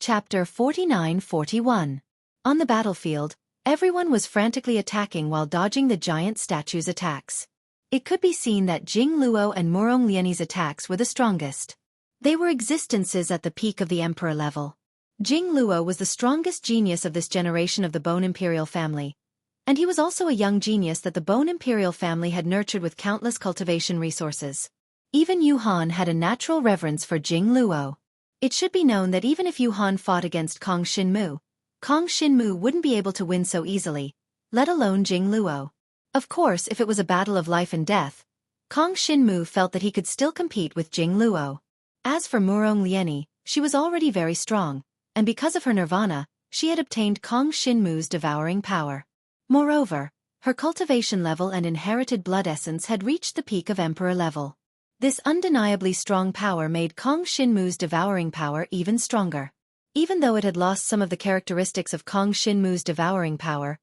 Chapter 49-41. On the battlefield, everyone was frantically attacking while dodging the giant statue's attacks. It could be seen that Jing Luo and Murong Liani's attacks were the strongest. They were existences at the peak of the emperor level. Jing Luo was the strongest genius of this generation of the Bone Imperial family, and he was also a young genius that the Bone Imperial family had nurtured with countless cultivation resources. Even Yu Han had a natural reverence for Jing Luo. It should be known that even if Yu Han fought against Kong Xinmu wouldn't be able to win so easily, let alone Jing Luo. Of course, if it was a battle of life and death, Kong Xinmu felt that he could still compete with Jing Luo. As for Murong Liani, she was already very strong, and because of her nirvana, she had obtained Kong Xinmu's devouring power. Moreover, her cultivation level and inherited blood essence had reached the peak of emperor level. This undeniably strong power made Kong Xinmu's devouring power even stronger. Even though it had lost some of the characteristics of Kong Xinmu's devouring power,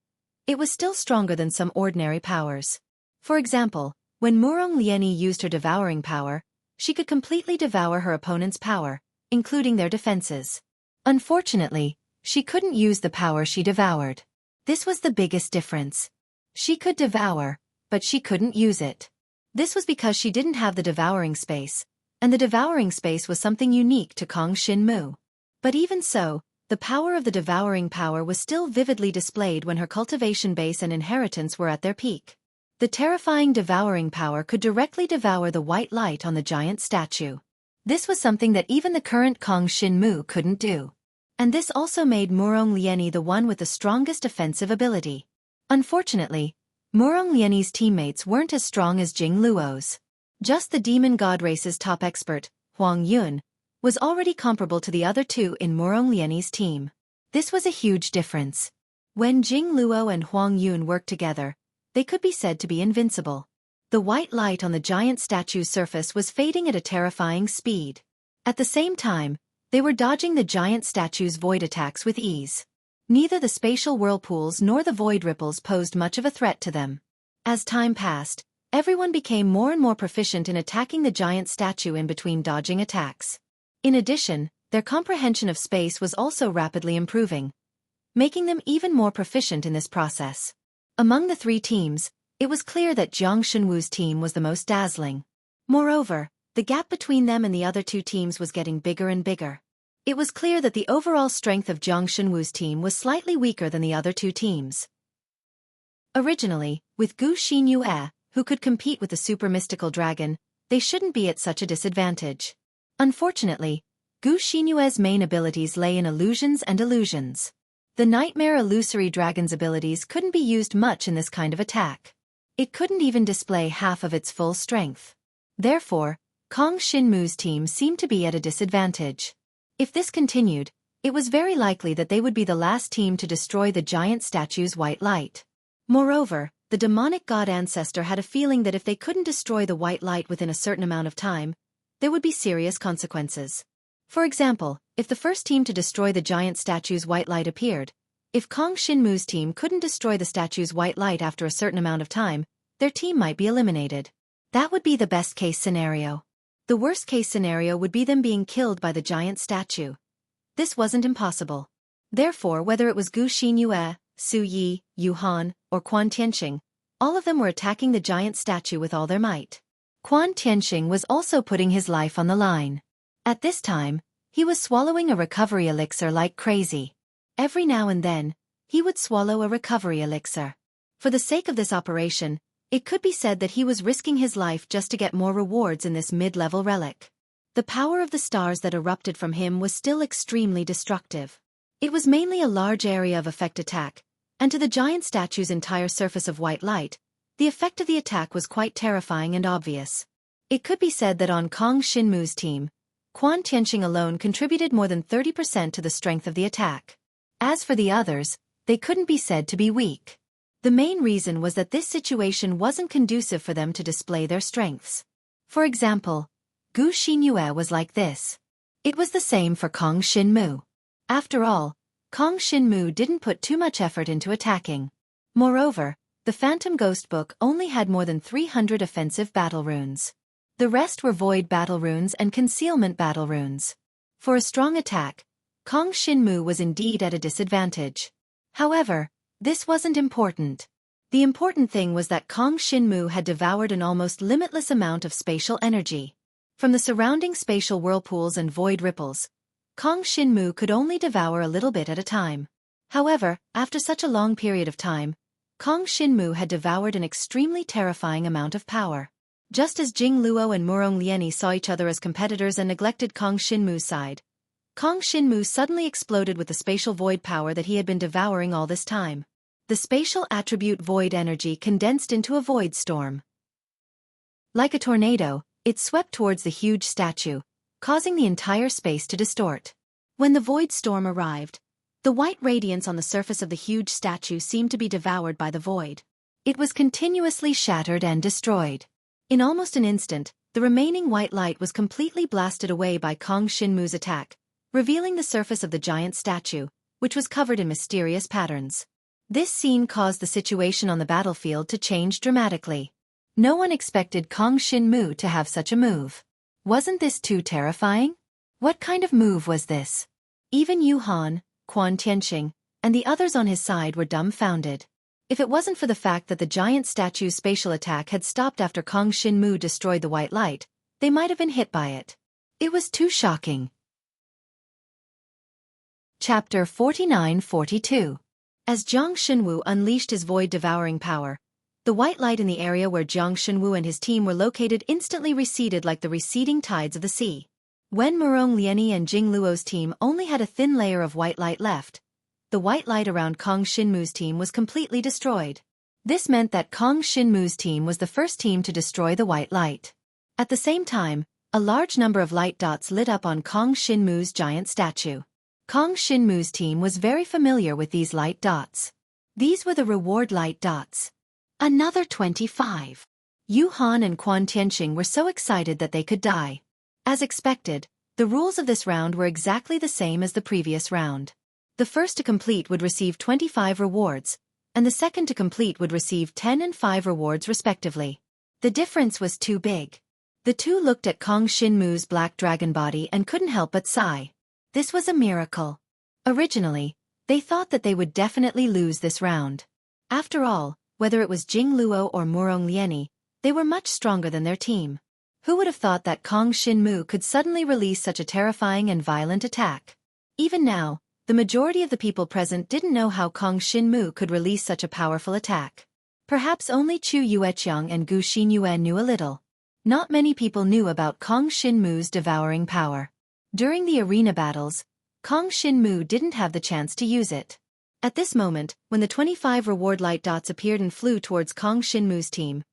it was still stronger than some ordinary powers. For example, when Murong Liani used her devouring power, she could completely devour her opponent's power, including their defenses. Unfortunately, she couldn't use the power she devoured. This was the biggest difference. She could devour, but she couldn't use it. This was because she didn't have the devouring space, and the devouring space was something unique to Kong Xinmu. But even so, the power of the devouring power was still vividly displayed when her cultivation base and inheritance were at their peak. The terrifying devouring power could directly devour the white light on the giant statue. This was something that even the current Kong Xinmu couldn't do. And this also made Murong Liani the one with the strongest offensive ability. Unfortunately, Murong Liani's teammates weren't as strong as Jing Luo's. Just the demon god race's top expert, Huang Yun, was already comparable to the other two in Murong Liani's team. This was a huge difference. When Jing Luo and Huang Yun worked together, they could be said to be invincible. The white light on the giant statue's surface was fading at a terrifying speed. At the same time, they were dodging the giant statue's void attacks with ease. Neither the spatial whirlpools nor the void ripples posed much of a threat to them. As time passed, everyone became more and more proficient in attacking the giant statue in between dodging attacks. In addition, their comprehension of space was also rapidly improving, making them even more proficient in this process. Among the three teams, it was clear that Jiang Shunwu's team was the most dazzling. Moreover, the gap between them and the other two teams was getting bigger and bigger. It was clear that the overall strength of Jiang Shunwu's team was slightly weaker than the other two teams. Originally, with Gu Xinyue, who could compete with the super mystical dragon, they shouldn't be at such a disadvantage. Unfortunately, Gu Xinyue's main abilities lay in illusions and illusions. The nightmare illusory dragon's abilities couldn't be used much in this kind of attack. It couldn't even display half of its full strength. Therefore, Kong Xinmu's team seemed to be at a disadvantage. If this continued, it was very likely that they would be the last team to destroy the giant statue's white light. Moreover, the demonic god ancestor had a feeling that if they couldn't destroy the white light within a certain amount of time, there would be serious consequences. For example, if the first team to destroy the giant statue's white light appeared, if Kong Xinmu's team couldn't destroy the statue's white light after a certain amount of time, their team might be eliminated. That would be the best-case scenario. The worst-case scenario would be them being killed by the giant statue. This wasn't impossible. Therefore, whether it was Gu Xinyue, Su Yi, Yu Han, or Quan Tianxing, all of them were attacking the giant statue with all their might. Quan Tianxing was also putting his life on the line. At this time, he was swallowing a recovery elixir like crazy. Every now and then, he would swallow a recovery elixir. For the sake of this operation, it could be said that he was risking his life just to get more rewards in this mid-level relic. The power of the stars that erupted from him was still extremely destructive. It was mainly a large area of effect attack, and to the giant statue's entire surface of white light, the effect of the attack was quite terrifying and obvious. It could be said that on Kong Xinmu's team, Quan Tianxing alone contributed more than 30% to the strength of the attack. As for the others, they couldn't be said to be weak. The main reason was that this situation wasn't conducive for them to display their strengths. For example, Gu Xinyue was like this. It was the same for Kong Xinmu. After all, Kong Xinmu didn't put too much effort into attacking. Moreover, the Phantom Ghost Book only had more than 300 offensive battle runes. The rest were void battle runes and concealment battle runes. For a strong attack, Kong Shinmu was indeed at a disadvantage. However, this wasn't important. The important thing was that Kong Shinmu had devoured an almost limitless amount of spatial energy. From the surrounding spatial whirlpools and void ripples, Kong Shinmu could only devour a little bit at a time. However, after such a long period of time, Kong Shinmu had devoured an extremely terrifying amount of power. Just as Jing Luo and Murong Lieni saw each other as competitors and neglected Kong Shinmu's side, Kong Shinmu suddenly exploded with the spatial void power that he had been devouring all this time. The spatial attribute void energy condensed into a void storm. Like a tornado, it swept towards the huge statue, causing the entire space to distort. When the void storm arrived, the white radiance on the surface of the huge statue seemed to be devoured by the void. It was continuously shattered and destroyed. In almost an instant, the remaining white light was completely blasted away by Kong Shinmu's attack, revealing the surface of the giant statue, which was covered in mysterious patterns. This scene caused the situation on the battlefield to change dramatically. No one expected Kong Shinmu to have such a move. Wasn't this too terrifying? What kind of move was this? Even Yu Han, Quan Tianqing, and the others on his side were dumbfounded. If it wasn't for the fact that the giant statue's spatial attack had stopped after Kong Shinmu destroyed the white light, they might have been hit by it. It was too shocking. Chapter 49-42. As Jiang Shenwu unleashed his void-devouring power, the white light in the area where Jiang Shenwu and his team were located instantly receded like the receding tides of the sea. When Murong Lieni and Jing Luo's team only had a thin layer of white light left, the white light around Kong Shinmu's team was completely destroyed. This meant that Kong Shinmu's team was the first team to destroy the white light. At the same time, a large number of light dots lit up on Kong Shinmu's giant statue. Kong Shinmu's team was very familiar with these light dots. These were the reward light dots. Another 25. Yu Han and Quan Tianqing were so excited that they could die. As expected, the rules of this round were exactly the same as the previous round. The first to complete would receive 25 rewards, and the second to complete would receive 10 and 5 rewards respectively. The difference was too big. The two looked at Kong Shinmu's black dragon body and couldn't help but sigh. This was a miracle. Originally, they thought that they would definitely lose this round. After all, whether it was Jing Luo or Murong Lieni, they were much stronger than their team. Who would have thought that Kong Shinmu could suddenly release such a terrifying and violent attack? Even now, the majority of the people present didn't know how Kong Shinmu could release such a powerful attack. Perhaps only Chu Yueqiang and Gu Xinyuan knew a little. Not many people knew about Kong Shinmu's devouring power. During the arena battles, Kong Shinmu didn't have the chance to use it. At this moment, when the 25 reward light dots appeared and flew towards Kong Shinmu's team,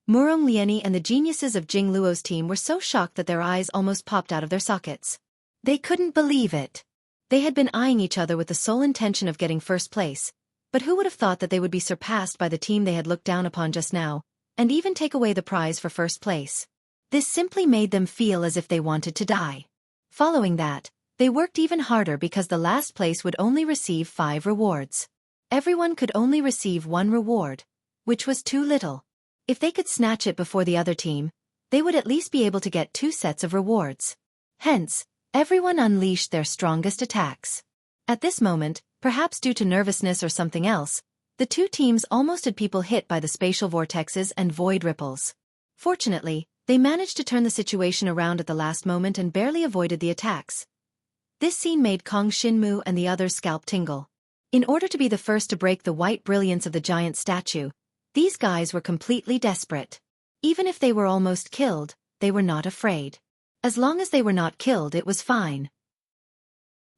Murong Lieni and the geniuses of Jing Luo's team were so shocked that their eyes almost popped out of their sockets. They couldn't believe it. They had been eyeing each other with the sole intention of getting first place, but who would have thought that they would be surpassed by the team they had looked down upon just now, and even take away the prize for first place? This simply made them feel as if they wanted to die. Following that, they worked even harder because the last place would only receive 5 rewards. Everyone could only receive 1 reward, which was too little. If they could snatch it before the other team, they would at least be able to get 2 sets of rewards. Hence, everyone unleashed their strongest attacks. At this moment, perhaps due to nervousness or something else, the two teams almost had people hit by the spatial vortexes and void ripples. Fortunately, they managed to turn the situation around at the last moment and barely avoided the attacks. This scene made Kong Shinmu and the others' scalp tingle. In order to be the first to break the white brilliance of the giant statue, these guys were completely desperate. Even if they were almost killed, they were not afraid. As long as they were not killed, it was fine.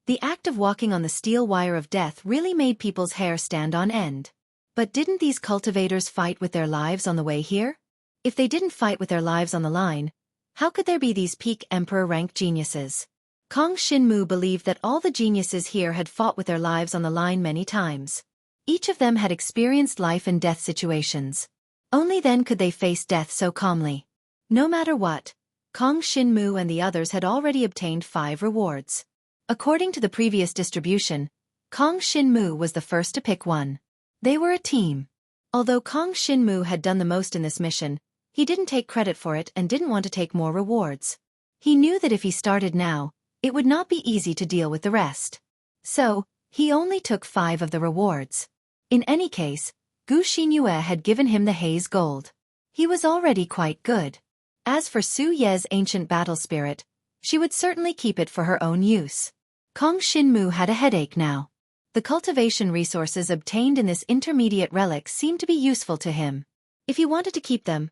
The act of walking on the steel wire of death really made people's hair stand on end. But didn't these cultivators fight with their lives on the way here? If they didn't fight with their lives on the line, how could there be these peak emperor-rank geniuses? Kong Shinmu believed that all the geniuses here had fought with their lives on the line many times. Each of them had experienced life and death situations. Only then could they face death so calmly. No matter what, Kong Shinmu and the others had already obtained 5 rewards. According to the previous distribution, Kong Shinmu was the first to pick one. They were a team. Although Kong Shinmu had done the most in this mission, he didn't take credit for it and didn't want to take more rewards. He knew that if he started now, it would not be easy to deal with the rest. So, he only took 5 of the rewards. In any case, Gu Xinyue had given him the haze gold. He was already quite good. As for Su Ye's ancient battle spirit, she would certainly keep it for her own use. Kong Xinmu had a headache now. The cultivation resources obtained in this intermediate relic seemed to be useful to him. If he wanted to keep them,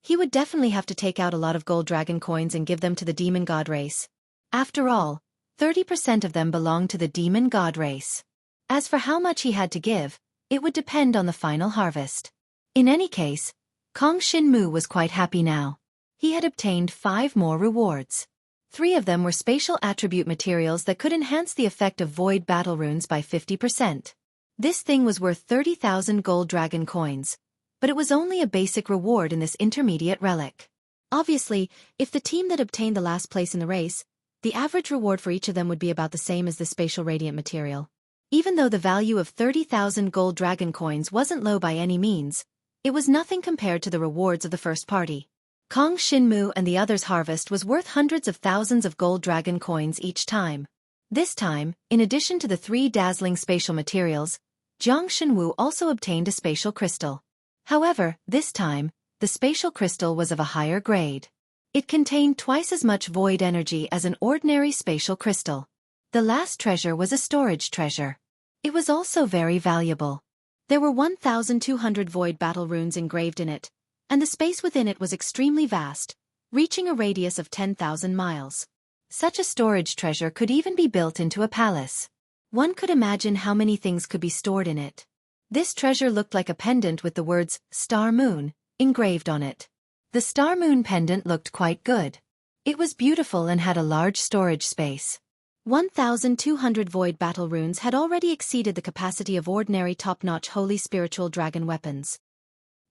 he would definitely have to take out a lot of gold dragon coins and give them to the demon god race. After all, 30% of them belonged to the demon god race. As for how much he had to give, it would depend on the final harvest. In any case, Kong Xinmu was quite happy now. He had obtained 5 more rewards. 3 of them were spatial attribute materials that could enhance the effect of void battle runes by 50%. This thing was worth 30,000 gold dragon coins, but it was only a basic reward in this intermediate relic. Obviously, if the team that obtained the last place in the race, the average reward for each of them would be about the same as the spatial radiant material. Even though the value of 30,000 gold dragon coins wasn't low by any means, it was nothing compared to the rewards of the first party. Kong Xinmu and the others' harvest was worth hundreds of thousands of gold dragon coins each time. This time, in addition to the 3 dazzling spatial materials, Jiang Shenwu also obtained a spatial crystal. However, this time, the spatial crystal was of a higher grade. It contained twice as much void energy as an ordinary spatial crystal. The last treasure was a storage treasure. It was also very valuable. There were 1,200 void battle runes engraved in it, and the space within it was extremely vast, reaching a radius of 10,000 miles. Such a storage treasure could even be built into a palace. One could imagine how many things could be stored in it. This treasure looked like a pendant with the words, Star Moon, engraved on it. The Star Moon pendant looked quite good. It was beautiful and had a large storage space. 1,200 void battle runes had already exceeded the capacity of ordinary top-notch holy spiritual dragon weapons.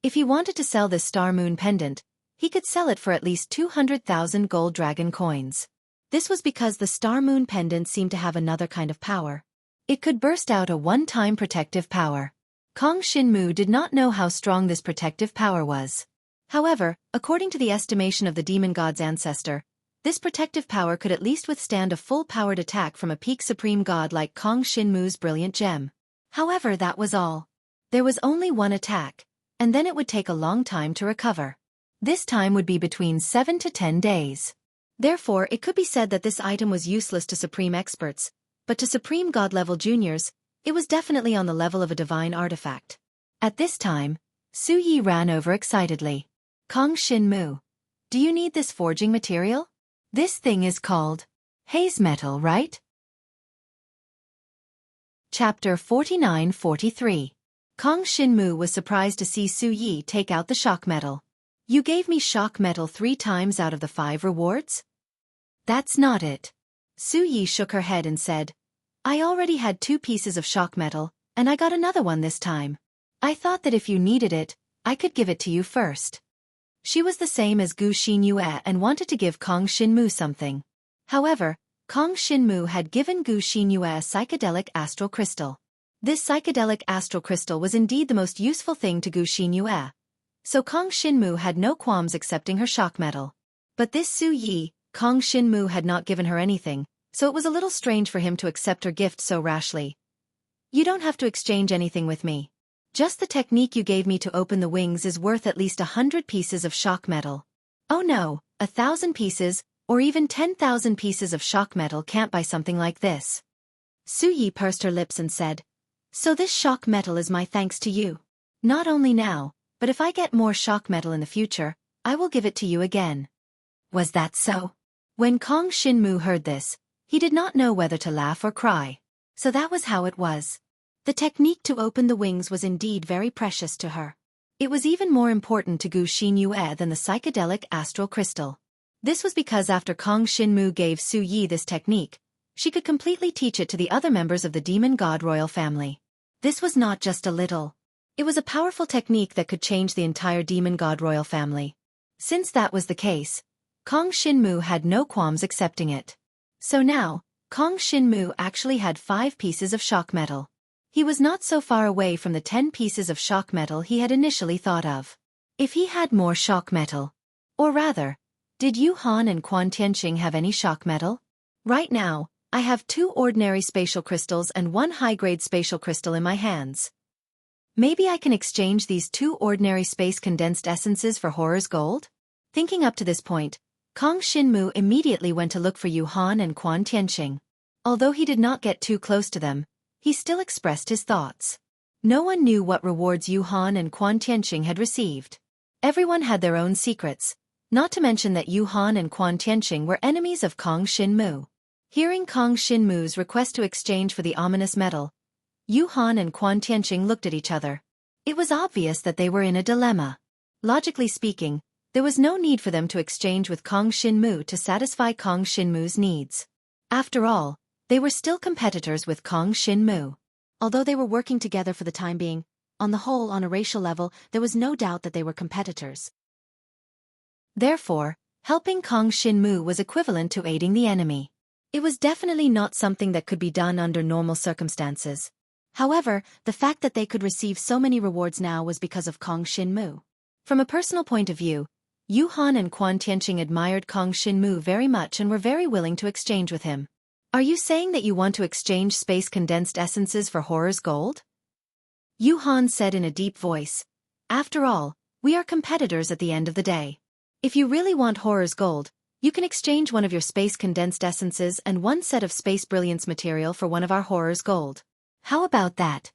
If he wanted to sell this Star Moon pendant, he could sell it for at least 200,000 gold dragon coins. This was because the Star Moon pendant seemed to have another kind of power. It could burst out a one-time protective power. Kong Xinmu did not know how strong this protective power was. However, according to the estimation of the demon god's ancestor, this protective power could at least withstand a full-powered attack from a peak supreme god like Kong Xinmu's brilliant gem. However, that was all. There was only one attack, and then it would take a long time to recover. This time would be between 7 to 10 days. Therefore, it could be said that this item was useless to supreme experts, but to supreme god-level juniors, it was definitely on the level of a divine artifact. At this time, Su Yi ran over excitedly. Kong Xinmu, do you need this forging material? This thing is called haze metal, right? Chapter 49-43. Kong Xinmu was surprised to see Su Yi take out the shock metal. You gave me shock metal 3 times out of the 5 rewards? That's not it. Su Yi shook her head and said, I already had 2 pieces of shock metal, and I got another one this time. I thought that if you needed it, I could give it to you first. She was the same as Gu Xinyue and wanted to give Kong Xinmu something. However, Kong Xinmu had given Gu Xinyue a psychedelic astral crystal. This psychedelic astral crystal was indeed the most useful thing to Gu Xinyue. So Kong Xinmu had no qualms accepting her shock metal. But this Su Yi, Kong Xinmu had not given her anything, so it was a little strange for him to accept her gift so rashly. You don't have to exchange anything with me. Just the technique you gave me to open the wings is worth at least 100 pieces of shock metal. Oh no, 1,000 pieces, or even 10,000 pieces of shock metal can't buy something like this. Su Yi pursed her lips and said, So this shock metal is my thanks to you. Not only now, but if I get more shock metal in the future, I will give it to you again. Was that so? When Kong Xinmu heard this, he did not know whether to laugh or cry. So that was how it was. The technique to open the wings was indeed very precious to her. It was even more important to Gu Xinyue than the psychedelic astral crystal. This was because after Kong Xinmu gave Su Yi this technique, she could completely teach it to the other members of the demon god royal family. This was not just a little. It was a powerful technique that could change the entire demon god royal family. Since that was the case, Kong Xinmu had no qualms accepting it. So now, Kong Xinmu actually had 5 pieces of shock metal. He was not so far away from the 10 pieces of shock metal he had initially thought of. If he had more shock metal. Or rather, did Yu Han and Quan Tianqing have any shock metal? Right now, I have 2 ordinary spatial crystals and 1 high-grade spatial crystal in my hands. Maybe I can exchange these 2 ordinary space-condensed essences for horror's gold? Thinking up to this point, Kong Xinmu immediately went to look for Yu Han and Quan Tianqing. Although he did not get too close to them, he still expressed his thoughts. No one knew what rewards Yu Han and Quan Tianqing had received. Everyone had their own secrets, not to mention that Yu Han and Quan Tianqing were enemies of Kong Xinmu. Hearing Kong Xinmu's request to exchange for the ominous metal, Yu Han and Quan Tianqing looked at each other. It was obvious that they were in a dilemma. Logically speaking, there was no need for them to exchange with Kong Xinmu to satisfy Kong Xinmu's needs. After all, they were still competitors with Kong Xinmu. Although they were working together for the time being, on the whole, on a racial level, there was no doubt that they were competitors. Therefore, helping Kong Xinmu was equivalent to aiding the enemy. It was definitely not something that could be done under normal circumstances. However, the fact that they could receive so many rewards now was because of Kong Xinmu. From a personal point of view, Yu Han and Quan Tianqing admired Kong Xinmu very much and were very willing to exchange with him. Are you saying that you want to exchange space-condensed essences for horror's gold? Yu Han said in a deep voice. After all, we are competitors at the end of the day. If you really want horror's gold, you can exchange one of your space-condensed essences and 1 set of space brilliance material for one of our horror's gold. How about that?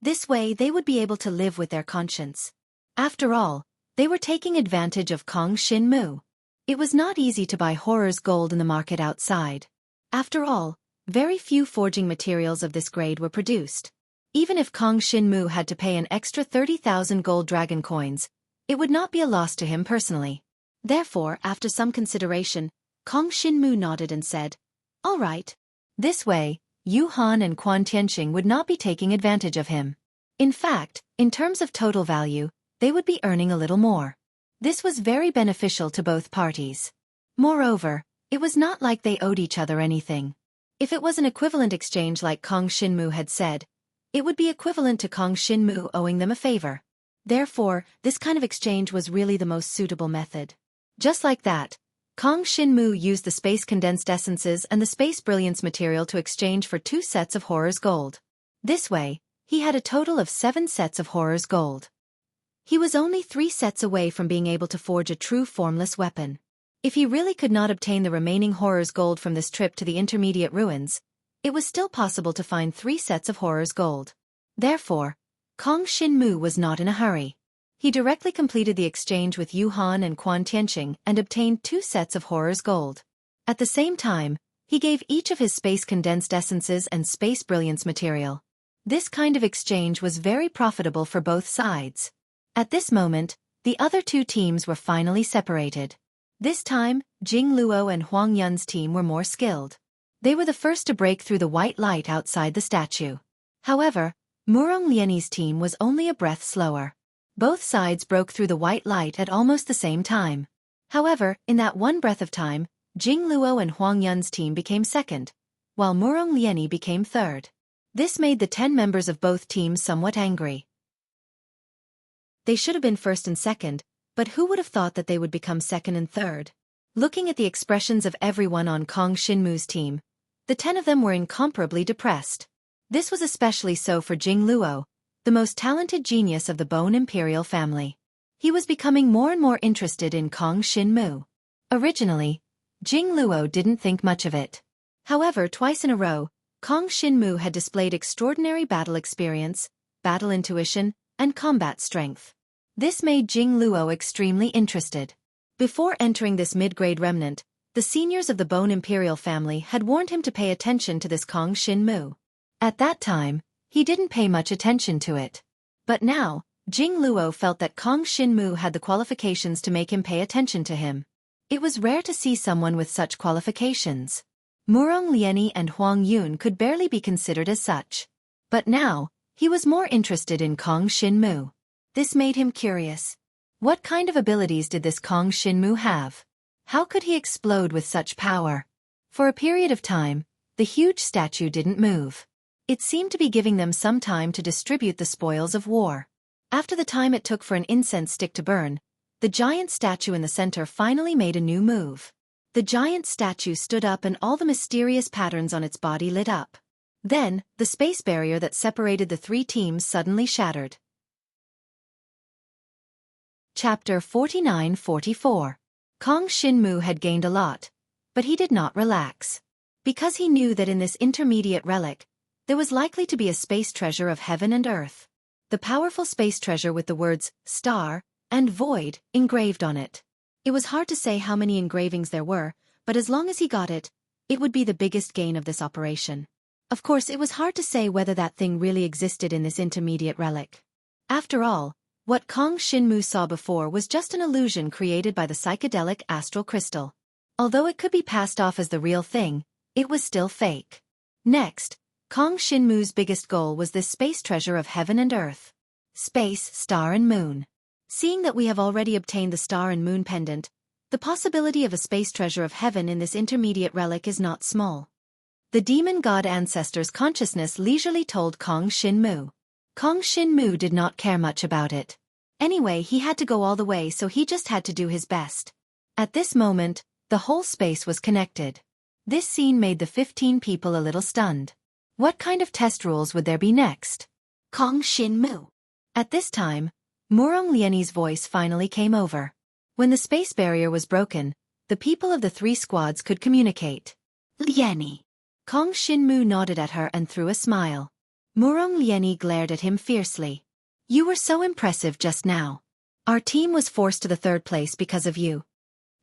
This way they would be able to live with their conscience. After all, they were taking advantage of Kong Xinmu. It was not easy to buy horror's gold in the market outside. After all, very few forging materials of this grade were produced. Even if Kong Xinmu had to pay an extra 30,000 gold dragon coins, it would not be a loss to him personally. Therefore, after some consideration, Kong Xinmu nodded and said, "All right." This way, Yu Han and Quan Tianqing would not be taking advantage of him. In fact, in terms of total value, they would be earning a little more. This was very beneficial to both parties. Moreover, it was not like they owed each other anything. If it was an equivalent exchange like Kong Xinmu had said, it would be equivalent to Kong Xinmu owing them a favor. Therefore, this kind of exchange was really the most suitable method. Just like that, Kong Xinmu used the space-condensed essences and the space brilliance material to exchange for 2 sets of horror's gold. This way, he had a total of 7 sets of horror's gold. He was only 3 sets away from being able to forge a true formless weapon. If he really could not obtain the remaining horror's gold from this trip to the intermediate ruins, it was still possible to find 3 sets of horror's gold. Therefore, Kong Xinmu was not in a hurry. He directly completed the exchange with Yu Han and Quan Tianqing and obtained 2 sets of horror's gold. At the same time, he gave each of his space-condensed essences and space brilliance material. This kind of exchange was very profitable for both sides. At this moment, the other 2 teams were finally separated. This time, Jing Luo and Huang Yun's team were more skilled. They were the first to break through the white light outside the statue. However, Murong Liani's team was only a breath slower. Both sides broke through the white light at almost the same time. However, in that one breath of time, Jing Luo and Huang Yun's team became second, while Murong Liani became third. This made the 10 members of both teams somewhat angry. They should have been first and second, but who would have thought that they would become second and third? Looking at the expressions of everyone on Kong Xinmu's team, the 10 of them were incomparably depressed. This was especially so for Jing Luo, the most talented genius of the Bone Imperial family. He was becoming more and more interested in Kong Xinmu. Originally, Jing Luo didn't think much of it. However, twice in a row, Kong Xinmu had displayed extraordinary battle experience, battle intuition, and combat strength. This made Jing Luo extremely interested. Before entering this mid-grade remnant, the seniors of the Bone Imperial family had warned him to pay attention to this Kong Xinmu. At that time, he didn't pay much attention to it. But now, Jing Luo felt that Kong Xinmu had the qualifications to make him pay attention to him. It was rare to see someone with such qualifications. Murong Liani and Huang Yun could barely be considered as such. But now, he was more interested in Kong Xinmu. This made him curious. What kind of abilities did this Kong Xinmu have? How could he explode with such power? For a period of time, the huge statue didn't move. It seemed to be giving them some time to distribute the spoils of war. After the time it took for an incense stick to burn, the giant statue in the center finally made a new move. The giant statue stood up and all the mysterious patterns on its body lit up. Then, the space barrier that separated the three teams suddenly shattered. Chapter 49-44. Kong Shinmu had gained a lot, but he did not relax. Because he knew that in this intermediate relic, there was likely to be a space treasure of heaven and earth. The powerful space treasure with the words, star, and void, engraved on it. It was hard to say how many engravings there were, but as long as he got it, it would be the biggest gain of this operation. Of course, it was hard to say whether that thing really existed in this intermediate relic. After all, what Kong Shinmu saw before was just an illusion created by the psychedelic astral crystal. Although it could be passed off as the real thing, it was still fake. Next, Kong Shinmu's biggest goal was this space treasure of heaven and earth. Space, star and moon. Seeing that we have already obtained the star and moon pendant, the possibility of a space treasure of heaven in this intermediate relic is not small. The demon god ancestor's consciousness leisurely told Kong Shinmu. Kong Shinmu did not care much about it. Anyway, he had to go all the way, so he just had to do his best. At this moment, the whole space was connected. This scene made the 15 people a little stunned. What kind of test rules would there be next? Kong Shinmu. At this time, Murong Liani's voice finally came over. When the space barrier was broken, the people of the three squads could communicate. Liani. Kong Shinmu nodded at her and threw a smile. Murong Liani glared at him fiercely. You were so impressive just now. Our team was forced to the third place because of you.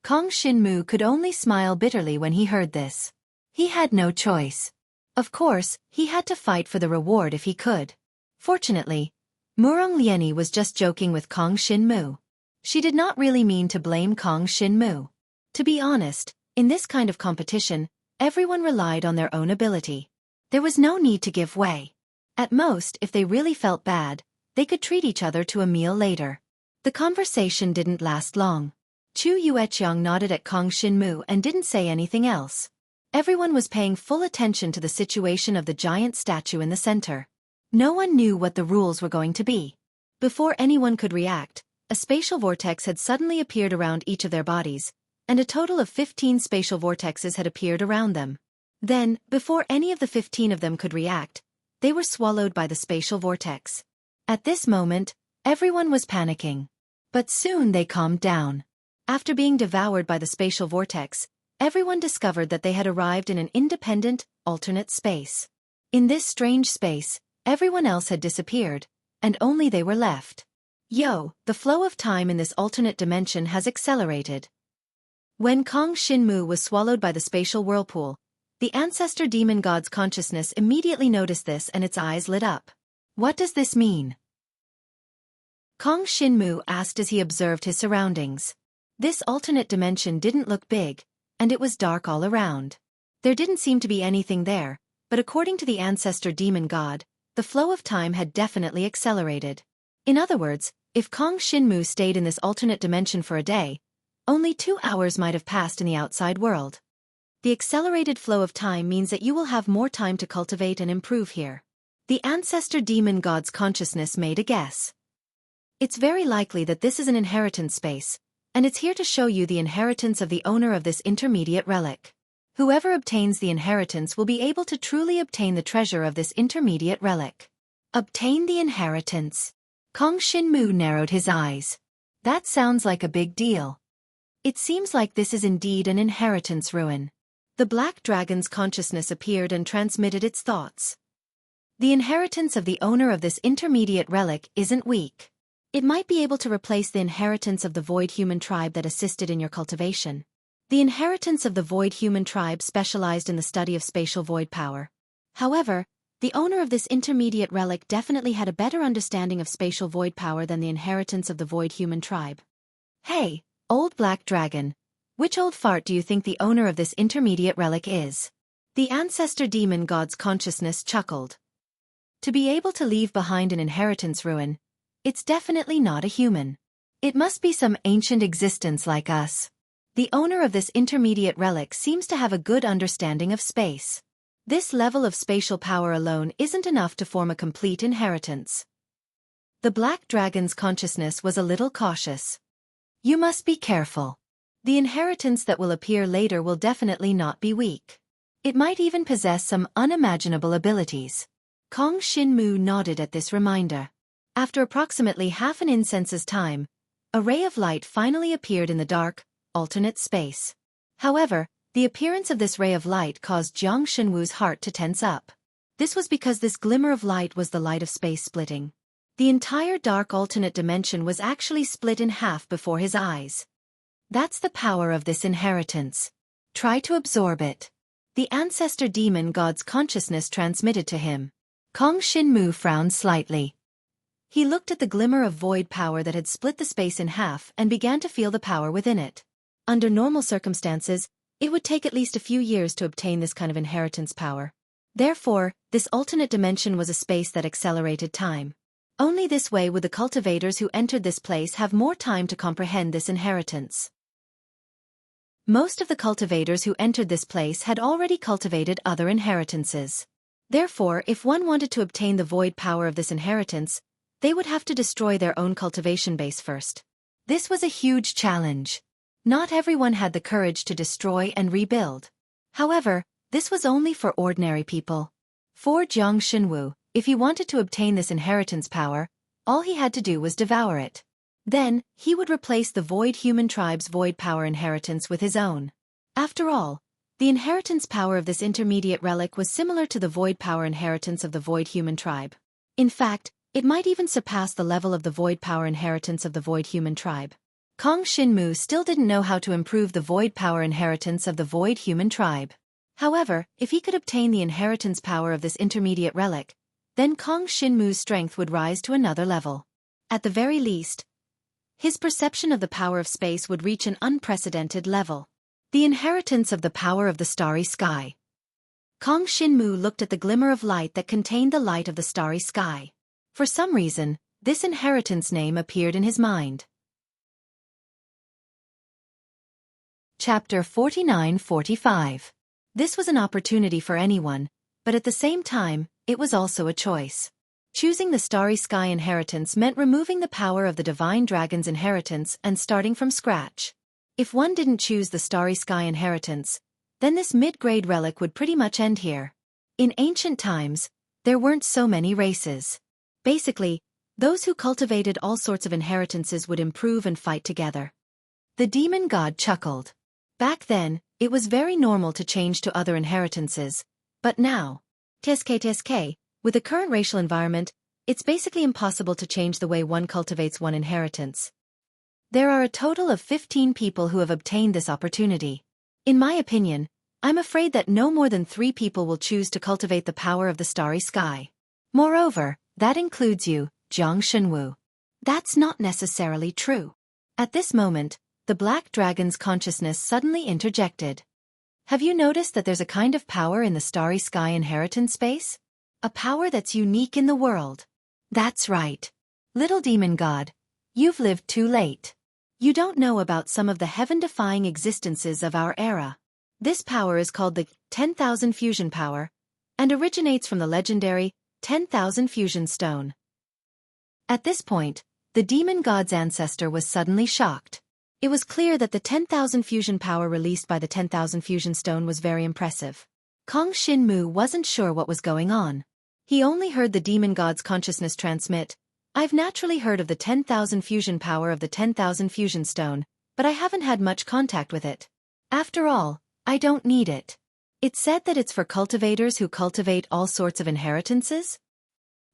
Kong Shinmu could only smile bitterly when he heard this. He had no choice. Of course, he had to fight for the reward if he could. Fortunately, Murong Liani was just joking with Kong Shinmu. She did not really mean to blame Kong Shinmu. To be honest, in this kind of competition, everyone relied on their own ability. There was no need to give way. At most, if they really felt bad, they could treat each other to a meal later. The conversation didn't last long. Chu Yueqiang nodded at Kong Shinmu and didn't say anything else. Everyone was paying full attention to the situation of the giant statue in the center. No one knew what the rules were going to be. Before anyone could react, a spatial vortex had suddenly appeared around each of their bodies, and a total of 15 spatial vortexes had appeared around them. Then, before any of the 15 of them could react, they were swallowed by the spatial vortex. At this moment, everyone was panicking. But soon they calmed down. After being devoured by the spatial vortex, everyone discovered that they had arrived in an independent, alternate space. In this strange space, everyone else had disappeared, and only they were left. The flow of time in this alternate dimension has accelerated. When Kong Shinmu was swallowed by the spatial whirlpool, the ancestor demon god's consciousness immediately noticed this and its eyes lit up. What does this mean? Kong Shinmu asked as he observed his surroundings. This alternate dimension didn't look big, and it was dark all around. There didn't seem to be anything there, but according to the ancestor demon god, the flow of time had definitely accelerated. In other words, if Kong Shinmu stayed in this alternate dimension for a day, only 2 hours might have passed in the outside world. The accelerated flow of time means that you will have more time to cultivate and improve here. The ancestor demon god's consciousness made a guess. It's very likely that this is an inheritance space, and it's here to show you the inheritance of the owner of this intermediate relic. Whoever obtains the inheritance will be able to truly obtain the treasure of this intermediate relic. Obtain the inheritance. Kong Shinmu narrowed his eyes. That sounds like a big deal. It seems like this is indeed an inheritance ruin. The black dragon's consciousness appeared and transmitted its thoughts. The inheritance of the owner of this intermediate relic isn't weak. It might be able to replace the inheritance of the void human tribe that assisted in your cultivation. The inheritance of the void human tribe specialized in the study of spatial void power. However, the owner of this intermediate relic definitely had a better understanding of spatial void power than the inheritance of the void human tribe. Hey, old black dragon, which old fart do you think the owner of this intermediate relic is? The ancestor demon god's consciousness chuckled. To be able to leave behind an inheritance ruin, it's definitely not a human. It must be some ancient existence like us. The owner of this intermediate relic seems to have a good understanding of space. This level of spatial power alone isn't enough to form a complete inheritance. The black dragon's consciousness was a little cautious. You must be careful. The inheritance that will appear later will definitely not be weak. It might even possess some unimaginable abilities. Kong Shinmu nodded at this reminder. After approximately half an incense's time, a ray of light finally appeared in the dark, alternate space. However, the appearance of this ray of light caused Jiang Shenwu's heart to tense up. This was because this glimmer of light was the light of space splitting. The entire dark alternate dimension was actually split in half before his eyes. That's the power of this inheritance. Try to absorb it. The ancestor demon god's consciousness transmitted to him. Kong Shinmu frowned slightly. He looked at the glimmer of void power that had split the space in half and began to feel the power within it. Under normal circumstances, it would take at least a few years to obtain this kind of inheritance power. Therefore, this alternate dimension was a space that accelerated time. Only this way would the cultivators who entered this place have more time to comprehend this inheritance. Most of the cultivators who entered this place had already cultivated other inheritances. Therefore, if one wanted to obtain the void power of this inheritance, they would have to destroy their own cultivation base first. This was a huge challenge. Not everyone had the courage to destroy and rebuild. However, this was only for ordinary people. For Jiang Shenwu, if he wanted to obtain this inheritance power, all he had to do was devour it. Then, he would replace the Void Human Tribe's void power inheritance with his own. After all, the inheritance power of this intermediate relic was similar to the void power inheritance of the Void Human Tribe. In fact, it might even surpass the level of the void power inheritance of the Void Human Tribe. Kong Shinmu still didn't know how to improve the void power inheritance of the Void Human Tribe. However, if he could obtain the inheritance power of this intermediate relic, then Kong Shinmu's strength would rise to another level. At the very least, his perception of the power of space would reach an unprecedented level. The inheritance of the power of the starry sky. Kong Shinmu looked at the glimmer of light that contained the light of the starry sky. For some reason, this inheritance name appeared in his mind. Chapter 49-45. This was an opportunity for anyone, but at the same time, it was also a choice. Choosing the Starry Sky inheritance meant removing the power of the Divine Dragon's inheritance and starting from scratch. If one didn't choose the Starry Sky inheritance, then this mid-grade relic would pretty much end here. In ancient times, there weren't so many races. Basically, those who cultivated all sorts of inheritances would improve and fight together. The demon god chuckled. Back then, it was very normal to change to other inheritances, but now, TSK, with the current racial environment, it's basically impossible to change the way one cultivates one inheritance. There are a total of 15 people who have obtained this opportunity. In my opinion, I'm afraid that no more than 3 people will choose to cultivate the power of the starry sky. Moreover, that includes you, Jiang Shenwu. That's not necessarily true. At this moment, the Black Dragon's consciousness suddenly interjected. Have you noticed that there's a kind of power in the starry sky inheritance space? A power that's unique in the world. That's right. Little demon god, you've lived too late. You don't know about some of the heaven-defying existences of our era. This power is called the 10,000 fusion power, and originates from the legendary 10,000 fusion stone. At this point, the demon god's ancestor was suddenly shocked. It was clear that the 10,000 fusion power released by the 10,000 fusion stone was very impressive. Kong Shinmu wasn't sure what was going on. He only heard the demon god's consciousness transmit, "I've naturally heard of the 10,000 fusion power of the 10,000 fusion stone, but I haven't had much contact with it. After all, I don't need it. It said that it's for cultivators who cultivate all sorts of inheritances?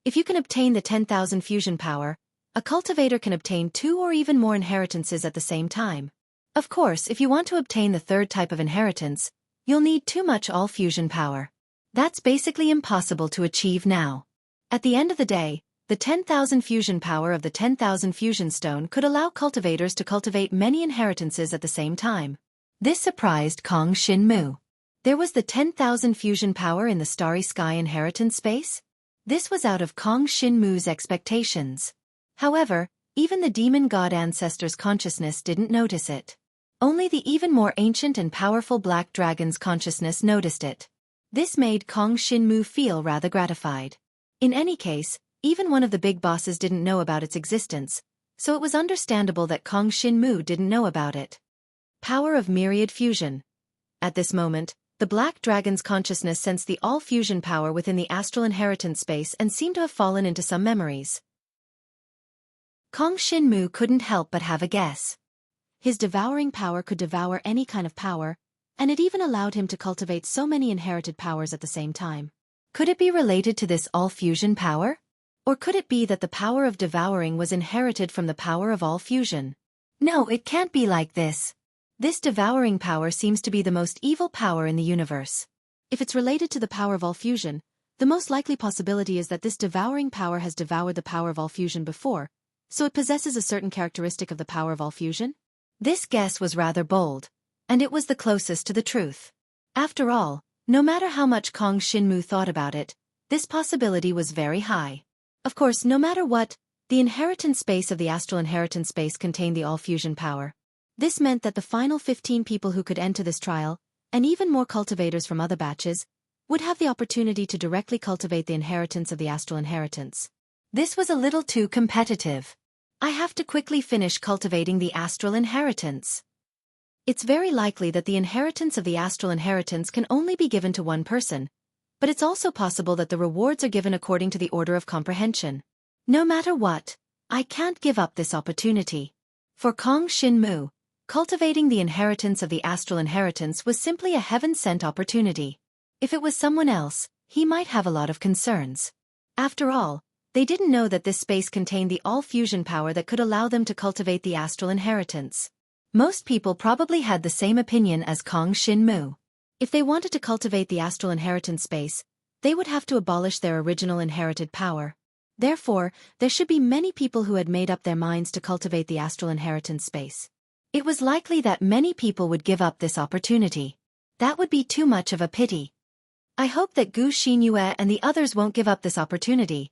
If you can obtain the 10,000 fusion power, a cultivator can obtain 2 or even more inheritances at the same time. Of course, if you want to obtain the third type of inheritance, you'll need too much all fusion power. That's basically impossible to achieve now. At the end of the day, the 10,000 fusion power of the 10,000 fusion stone could allow cultivators to cultivate many inheritances at the same time. This surprised Kong Shinmu. There was the 10,000 fusion power in the starry sky inheritance space? This was out of Kong Shinmu's expectations. However, even the demon god ancestor's consciousness didn't notice it. Only the even more ancient and powerful Black Dragon's consciousness noticed it. This made Kong Shinmu feel rather gratified. In any case, even one of the big bosses didn't know about its existence, so it was understandable that Kong Shinmu didn't know about it. Power of myriad fusion. At this moment, the Black Dragon's consciousness sensed the all-fusion power within the astral inheritance space and seemed to have fallen into some memories. Kong Shinmu couldn't help but have a guess. His devouring power could devour any kind of power, and it even allowed him to cultivate so many inherited powers at the same time. Could it be related to this all-fusion power? Or could it be that the power of devouring was inherited from the power of all-fusion? No, it can't be like this. This devouring power seems to be the most evil power in the universe. If it's related to the power of all-fusion, the most likely possibility is that this devouring power has devoured the power of all-fusion before, so it possesses a certain characteristic of the power of all-fusion? This guess was rather bold, and it was the closest to the truth. After all, no matter how much Kong Shinmu thought about it, this possibility was very high. Of course, no matter what, the inheritance space of the astral inheritance space contained the all-fusion power. This meant that the final 15 people who could enter this trial, and even more cultivators from other batches, would have the opportunity to directly cultivate the inheritance of the astral inheritance. This was a little too competitive. I have to quickly finish cultivating the astral inheritance. It's very likely that the inheritance of the astral inheritance can only be given to one person, but it's also possible that the rewards are given according to the order of comprehension. No matter what, I can't give up this opportunity. For Kong Shinmu, cultivating the inheritance of the astral inheritance was simply a heaven-sent opportunity. If it was someone else, he might have a lot of concerns. After all, they didn't know that this space contained the all-fusion power that could allow them to cultivate the astral inheritance. Most people probably had the same opinion as Kong Shinmu. If they wanted to cultivate the astral inheritance space, they would have to abolish their original inherited power. Therefore, there should be many people who had made up their minds to cultivate the astral inheritance space. It was likely that many people would give up this opportunity. That would be too much of a pity. I hope that Gu Xinyue and the others won't give up this opportunity,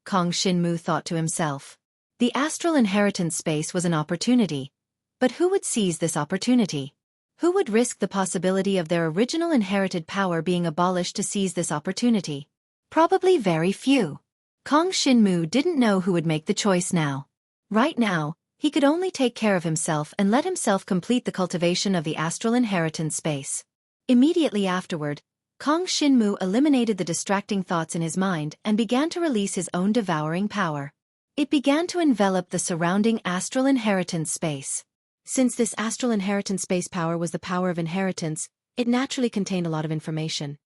Kong Shinmu thought to himself. The astral inheritance space was an opportunity. But who would seize this opportunity? Who would risk the possibility of their original inherited power being abolished to seize this opportunity? Probably very few. Kong Shinmu didn't know who would make the choice now. Right now, he could only take care of himself and let himself complete the cultivation of the astral inheritance space. Immediately afterward, Kong Shinmu eliminated the distracting thoughts in his mind and began to release his own devouring power. It began to envelop the surrounding astral inheritance space. Since this astral inheritance space power was the power of inheritance, it naturally contained a lot of information.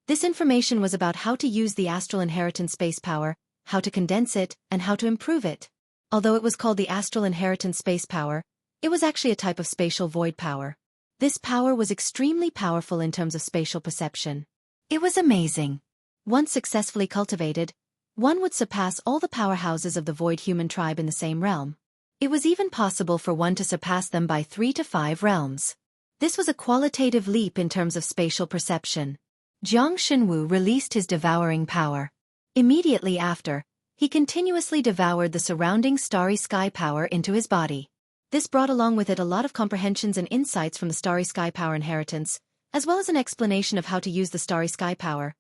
This information was about how to use the astral inheritance space power, how to condense it, and how to improve it. Although it was called the astral inheritance space power, it was actually a type of spatial void power. This power was extremely powerful in terms of spatial perception. It was amazing. Once successfully cultivated, one would surpass all the powerhouses of the void human tribe in the same realm. It was even possible for one to surpass them by 3 to 5 realms. This was a qualitative leap in terms of spatial perception. Jiang Shenwu released his devouring power. Immediately after, he continuously devoured the surrounding starry sky power into his body. This brought along with it a lot of comprehensions and insights from the starry sky power inheritance, as well as an explanation of how to use the starry sky power.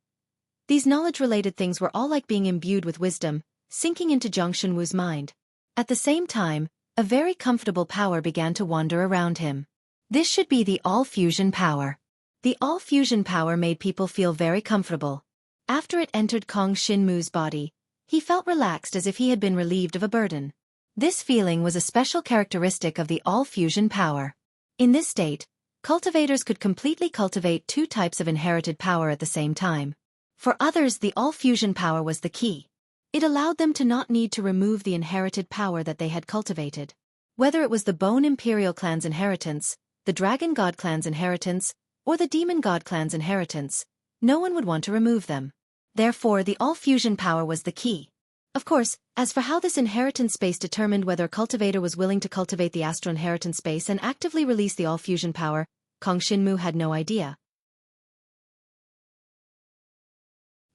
These knowledge-related things were all like being imbued with wisdom, sinking into Jiang Shenwu's mind. At the same time, a very comfortable power began to wander around him. This should be the all-fusion power. The all-fusion power made people feel very comfortable. After it entered Kong Shinmu's body, he felt relaxed as if he had been relieved of a burden. This feeling was a special characteristic of the all-fusion power. In this state, cultivators could completely cultivate 2 types of inherited power at the same time. For others, the all-fusion power was the key. It allowed them to not need to remove the inherited power that they had cultivated. Whether it was the Bone Imperial clan's inheritance, the Dragon God clan's inheritance, or the Demon God clan's inheritance, no one would want to remove them. Therefore, the all-fusion power was the key. Of course, as for how this inheritance space determined whether a cultivator was willing to cultivate the astral inheritance space and actively release the all-fusion power, Kong Shinmu had no idea.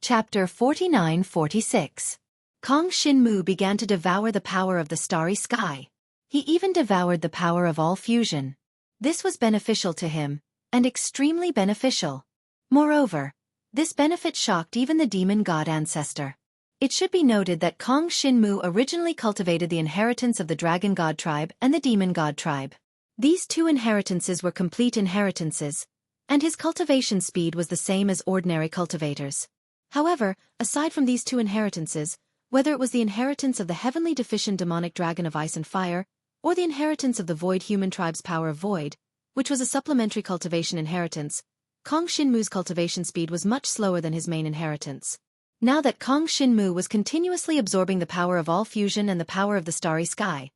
Chapter 49-46. Kong Shinmu began to devour the power of the starry sky. He even devoured the power of all fusion. This was beneficial to him, and extremely beneficial. Moreover, this benefit shocked even the demon god ancestor. It should be noted that Kong Shinmu originally cultivated the inheritance of the dragon god tribe and the demon god tribe. These two inheritances were complete inheritances, and his cultivation speed was the same as ordinary cultivators. However, aside from these two inheritances, whether it was the inheritance of the heavenly deficient demonic dragon of ice and fire, or the inheritance of the void human tribe's power of void, which was a supplementary cultivation inheritance, Kong Shinmu's cultivation speed was much slower than his main inheritance. Now that Kong Shinmu was continuously absorbing the power of all fusion and the power of the starry sky,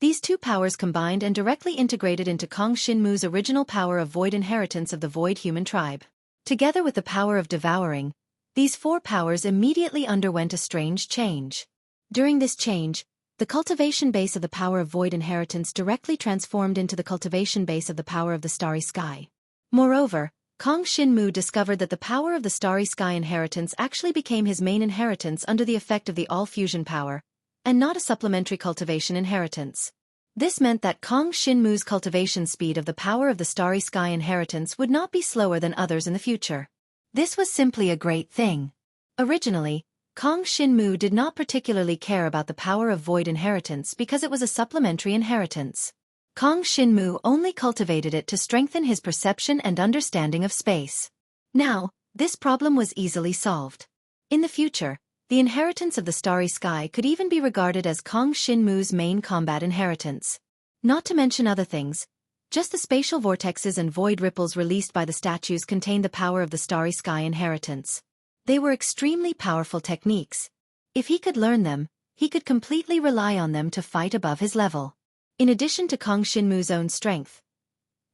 these two powers combined and directly integrated into Kong Shinmu's original power of void inheritance of the void human tribe. Together with the power of devouring, these four powers immediately underwent a strange change. During this change, the cultivation base of the power of void inheritance directly transformed into the cultivation base of the power of the starry sky. Moreover, Kong Shinmu discovered that the power of the starry sky inheritance actually became his main inheritance under the effect of the all-fusion power, and not a supplementary cultivation inheritance. This meant that Kong Shinmu's cultivation speed of the power of the starry sky inheritance would not be slower than others in the future. This was simply a great thing. Originally, Kong Shinmu did not particularly care about the power of void inheritance because it was a supplementary inheritance. Kong Shinmu only cultivated it to strengthen his perception and understanding of space. Now, this problem was easily solved. In the future, the inheritance of the starry sky could even be regarded as Kong Shinmu's main combat inheritance. Not to mention other things, just the spatial vortexes and void ripples released by the statues contained the power of the starry sky inheritance. They were extremely powerful techniques. If he could learn them, he could completely rely on them to fight above his level. In addition to Kong Shinmu's own strength.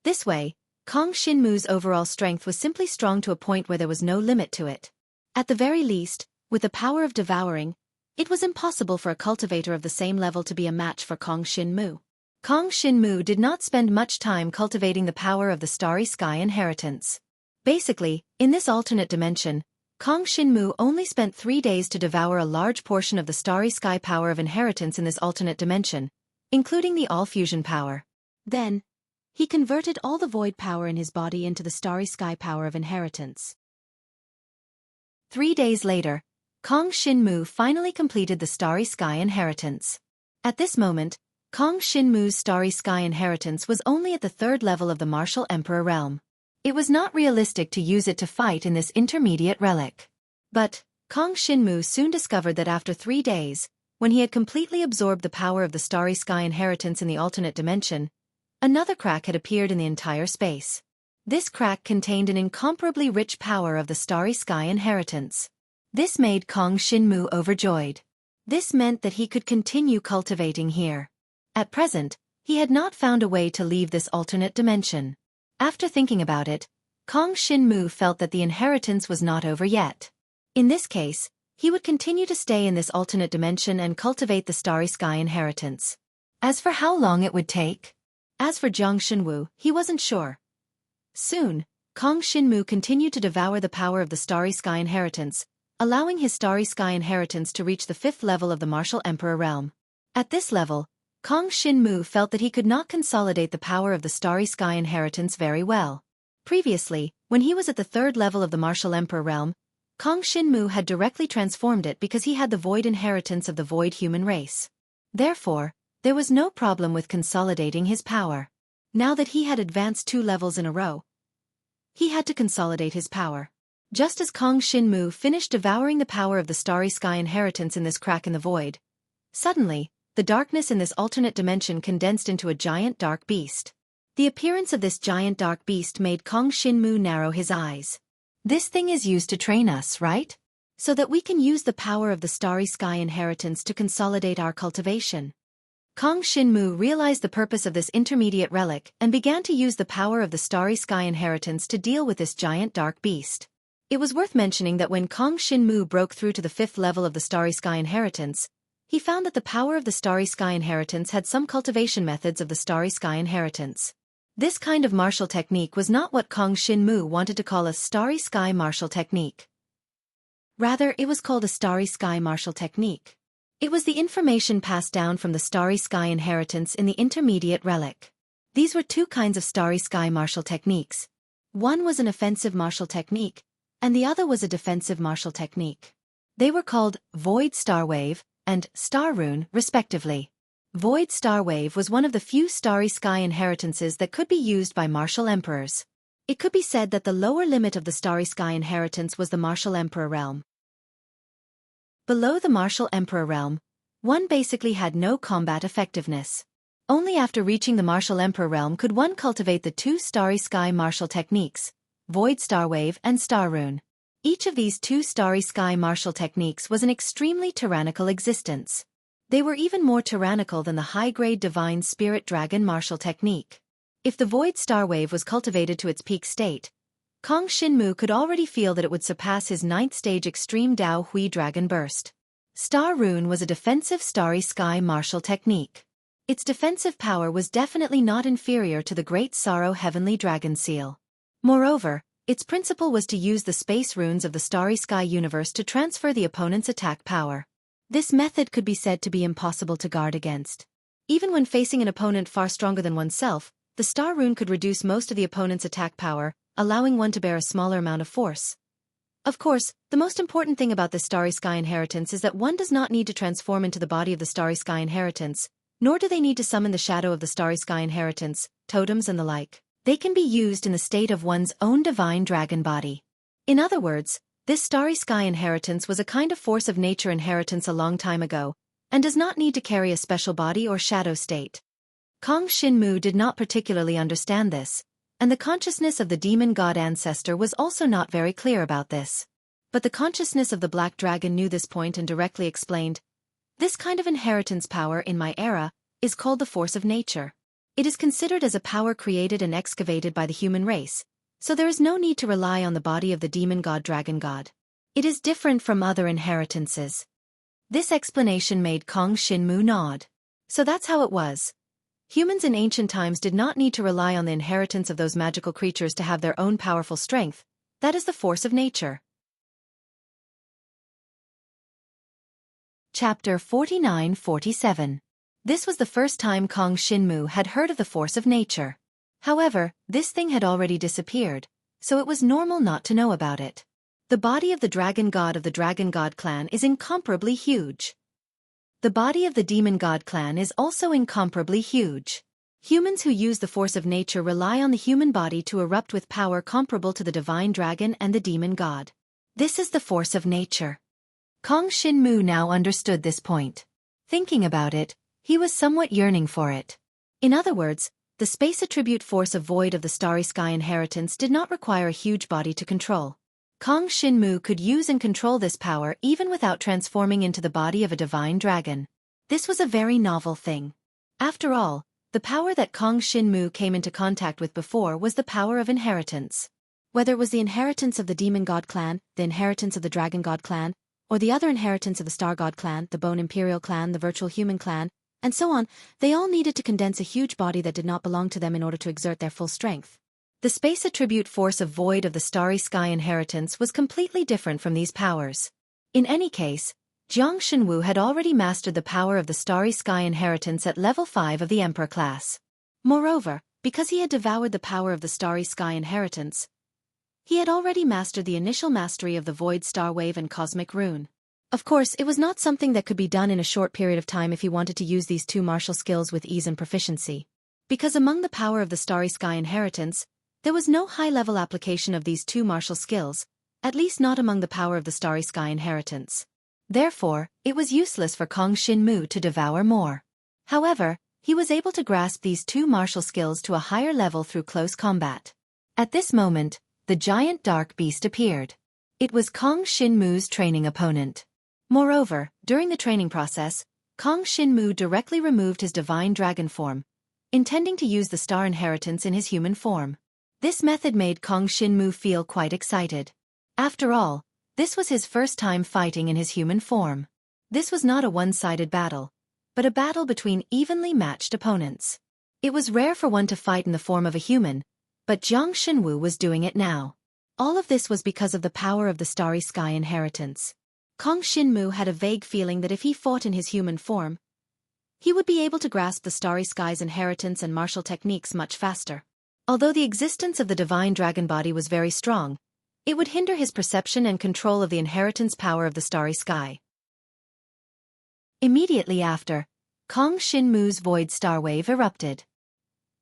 This way, Kong Shinmu's overall strength was simply strong to a point where there was no limit to it. At the very least, with the power of devouring, it was impossible for a cultivator of the same level to be a match for Kong Shinmu. Kong Shinmu did not spend much time cultivating the power of the starry sky inheritance. Basically, in this alternate dimension, Kong Shinmu only spent 3 days to devour a large portion of the starry sky power of inheritance in this alternate dimension, including the all-fusion power. Then, he converted all the void power in his body into the starry sky power of inheritance. 3 days later, Kong Shinmu finally completed the starry sky inheritance. At this moment, Kong Shinmu's starry sky inheritance was only at the 3rd level of the martial emperor realm. It was not realistic to use it to fight in this intermediate relic. But, Kong Shinmu soon discovered that after 3 days, when he had completely absorbed the power of the starry sky inheritance in the alternate dimension, another crack had appeared in the entire space. This crack contained an incomparably rich power of the starry sky inheritance. This made Kong Shinmu overjoyed. This meant that he could continue cultivating here. At present, he had not found a way to leave this alternate dimension. After thinking about it, Kong Shinmu felt that the inheritance was not over yet. In this case, he would continue to stay in this alternate dimension and cultivate the starry sky inheritance. As for how long it would take? As for Jiang Shenwu, he wasn't sure. Soon, Kong Shinmu continued to devour the power of the starry sky inheritance, allowing his starry sky inheritance to reach the 5th level of the martial emperor realm. At this level, Kong Shinmu felt that he could not consolidate the power of the starry sky inheritance very well. Previously, when he was at the 3rd level of the martial emperor realm, Kong Shinmu had directly transformed it because he had the void inheritance of the void human race. Therefore, there was no problem with consolidating his power. Now that he had advanced 2 levels in a row, he had to consolidate his power. Just as Kong Shinmu finished devouring the power of the starry sky inheritance in this crack in the void, suddenly, the darkness in this alternate dimension condensed into a giant dark beast. The appearance of this giant dark beast made Kong Shinmu narrow his eyes. This thing is used to train us, right? So that we can use the power of the starry sky inheritance to consolidate our cultivation. Kong Shinmu realized the purpose of this intermediate relic and began to use the power of the starry sky inheritance to deal with this giant dark beast. It was worth mentioning that when Kong Shinmu broke through to the 5th level of the starry sky inheritance, he found that the power of the starry sky inheritance had some cultivation methods of the starry sky inheritance. This kind of martial technique was not what Kong Shinmu wanted to call a starry sky martial technique. Rather, it was called a starry sky martial technique. It was the information passed down from the starry sky inheritance in the intermediate relic. These were 2 kinds of starry sky martial techniques. One was an offensive martial technique, and the other was a defensive martial technique. They were called Void Star Wave and Star Rune, respectively. Void Star Wave was one of the few starry sky inheritances that could be used by martial emperors. It could be said that the lower limit of the starry sky inheritance was the martial emperor realm. Below the martial emperor realm, one basically had no combat effectiveness. Only after reaching the martial emperor realm could one cultivate the two starry sky martial techniques, Void Star Wave and Star Rune. Each of these two starry sky martial techniques was an extremely tyrannical existence. They were even more tyrannical than the high-grade Divine Spirit Dragon martial technique. If the Void Star Wave was cultivated to its peak state, Kong Shinmu could already feel that it would surpass his 9th stage Extreme Dao Hui Dragon Burst. Star Rune was a defensive starry sky martial technique. Its defensive power was definitely not inferior to the Great Sorrow Heavenly Dragon Seal. Moreover, its principle was to use the space runes of the starry sky universe to transfer the opponent's attack power. This method could be said to be impossible to guard against. Even when facing an opponent far stronger than oneself, the Star Rune could reduce most of the opponent's attack power, allowing one to bear a smaller amount of force. Of course, the most important thing about this Starry Sky inheritance is that one does not need to transform into the body of the Starry Sky inheritance, nor do they need to summon the shadow of the Starry Sky inheritance, totems and the like. They can be used in the state of one's own divine dragon body. In other words, this Starry Sky inheritance was a kind of force of nature inheritance a long time ago, and does not need to carry a special body or shadow state. Kong Shinmu did not particularly understand this, and the consciousness of the demon god ancestor was also not very clear about this. But the consciousness of the Black Dragon knew this point and directly explained, "This kind of inheritance power in my era is called the force of nature. It is considered as a power created and excavated by the human race, so there is no need to rely on the body of the demon god dragon god. It is different from other inheritances." This explanation made Kong Shinmu nod. So that's how it was. Humans in ancient times did not need to rely on the inheritance of those magical creatures to have their own powerful strength. That is the force of nature. Chapter 49-47. This was the first time Kong Shinmu had heard of the force of nature. However, this thing had already disappeared, so it was normal not to know about it. The body of the dragon god of the dragon god clan is incomparably huge. The body of the demon god clan is also incomparably huge. Humans who use the force of nature rely on the human body to erupt with power comparable to the divine dragon and the demon god. This is the force of nature. Kong Shinmu now understood this point. Thinking about it, he was somewhat yearning for it. In other words, the space attribute force of void of the starry sky inheritance did not require a huge body to control. Kong Shinmu could use and control this power even without transforming into the body of a divine dragon. This was a very novel thing. After all, the power that Kong Shinmu came into contact with before was the power of inheritance. Whether it was the inheritance of the demon god clan, the inheritance of the dragon god clan, or the other inheritance of the star god clan, the bone imperial clan, the virtual human clan, and so on, they all needed to condense a huge body that did not belong to them in order to exert their full strength. The space attribute force of void of the starry sky inheritance was completely different from these powers. In any case, Jiang Shenwu had already mastered the power of the starry sky inheritance at level 5 of the Emperor class. Moreover, because he had devoured the power of the starry sky inheritance, he had already mastered the initial mastery of the void star wave and cosmic rune. Of course, it was not something that could be done in a short period of time if he wanted to use these two martial skills with ease and proficiency. Because among the power of the starry sky inheritance, there was no high-level application of these two martial skills, at least not among the power of the starry sky inheritance. Therefore, it was useless for Kong Shinmu to devour more. However, he was able to grasp these two martial skills to a higher level through close combat. At this moment, the giant dark beast appeared. It was Kong Shinmu's training opponent. Moreover, during the training process, Kong Shinmu directly removed his divine dragon form, intending to use the star inheritance in his human form. This method made Kong Shinmu feel quite excited. After all, this was his first time fighting in his human form. This was not a one-sided battle, but a battle between evenly matched opponents. It was rare for one to fight in the form of a human, but Jiang Shenwu was doing it now. All of this was because of the power of the starry sky inheritance. Kong Shinmu had a vague feeling that if he fought in his human form, he would be able to grasp the starry sky's inheritance and martial techniques much faster. Although the existence of the divine dragon body was very strong, it would hinder his perception and control of the inheritance power of the starry sky. Immediately after, Kong Shinmu's void star wave erupted.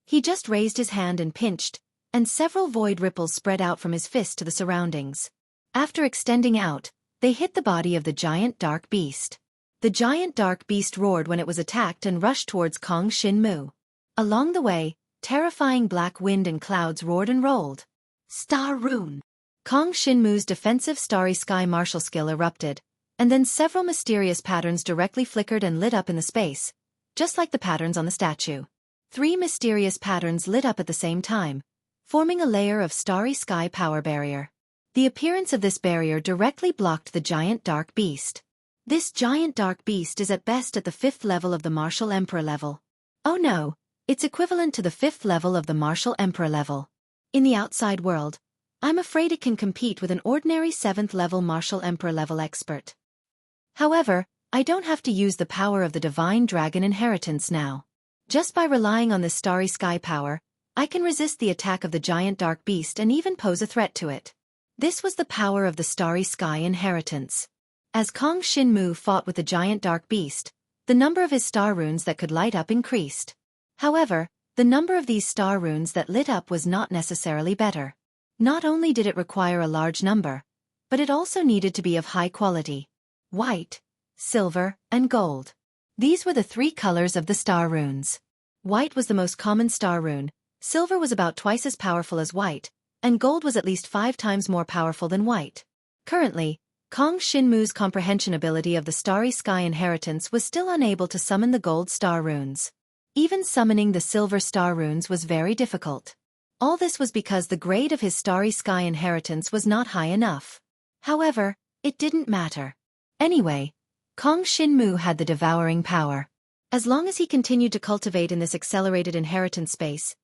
He just raised his hand and pinched, and several void ripples spread out from his fist to the surroundings. After extending out, they hit the body of the giant dark beast. The giant dark beast roared when it was attacked and rushed towards Kong Shinmu. Along the way, terrifying black wind and clouds roared and rolled. Star Rune! Kong Shinmu's defensive starry sky martial skill erupted, and then several mysterious patterns directly flickered and lit up in the space, just like the patterns on the statue. 3 mysterious patterns lit up at the same time, forming a layer of starry sky power barrier. The appearance of this barrier directly blocked the giant dark beast. This giant dark beast is at best at the 5th level of the Martial Emperor level. Oh no, it's equivalent to the 5th level of the Martial Emperor level. In the outside world, I'm afraid it can compete with an ordinary 7th level Martial Emperor level expert. However, I don't have to use the power of the Divine Dragon Inheritance now. Just by relying on this starry sky power, I can resist the attack of the giant dark beast and even pose a threat to it. This was the power of the starry sky inheritance. As Kong Shinmu fought with the giant dark beast, the number of his star runes that could light up increased. However, the number of these star runes that lit up was not necessarily better. Not only did it require a large number, but it also needed to be of high quality. White, silver, and gold. These were the 3 colors of the star runes. White was the most common star rune, silver was about twice as powerful as white, and gold was at least 5 times more powerful than white. Currently, Kong Shinmu's comprehension ability of the starry sky inheritance was still unable to summon the gold star runes. Even summoning the silver star runes was very difficult. All this was because the grade of his starry sky inheritance was not high enough. However, it didn't matter. Anyway, Kong Shinmu had the devouring power. As long as he continued to cultivate in this accelerated inheritance space,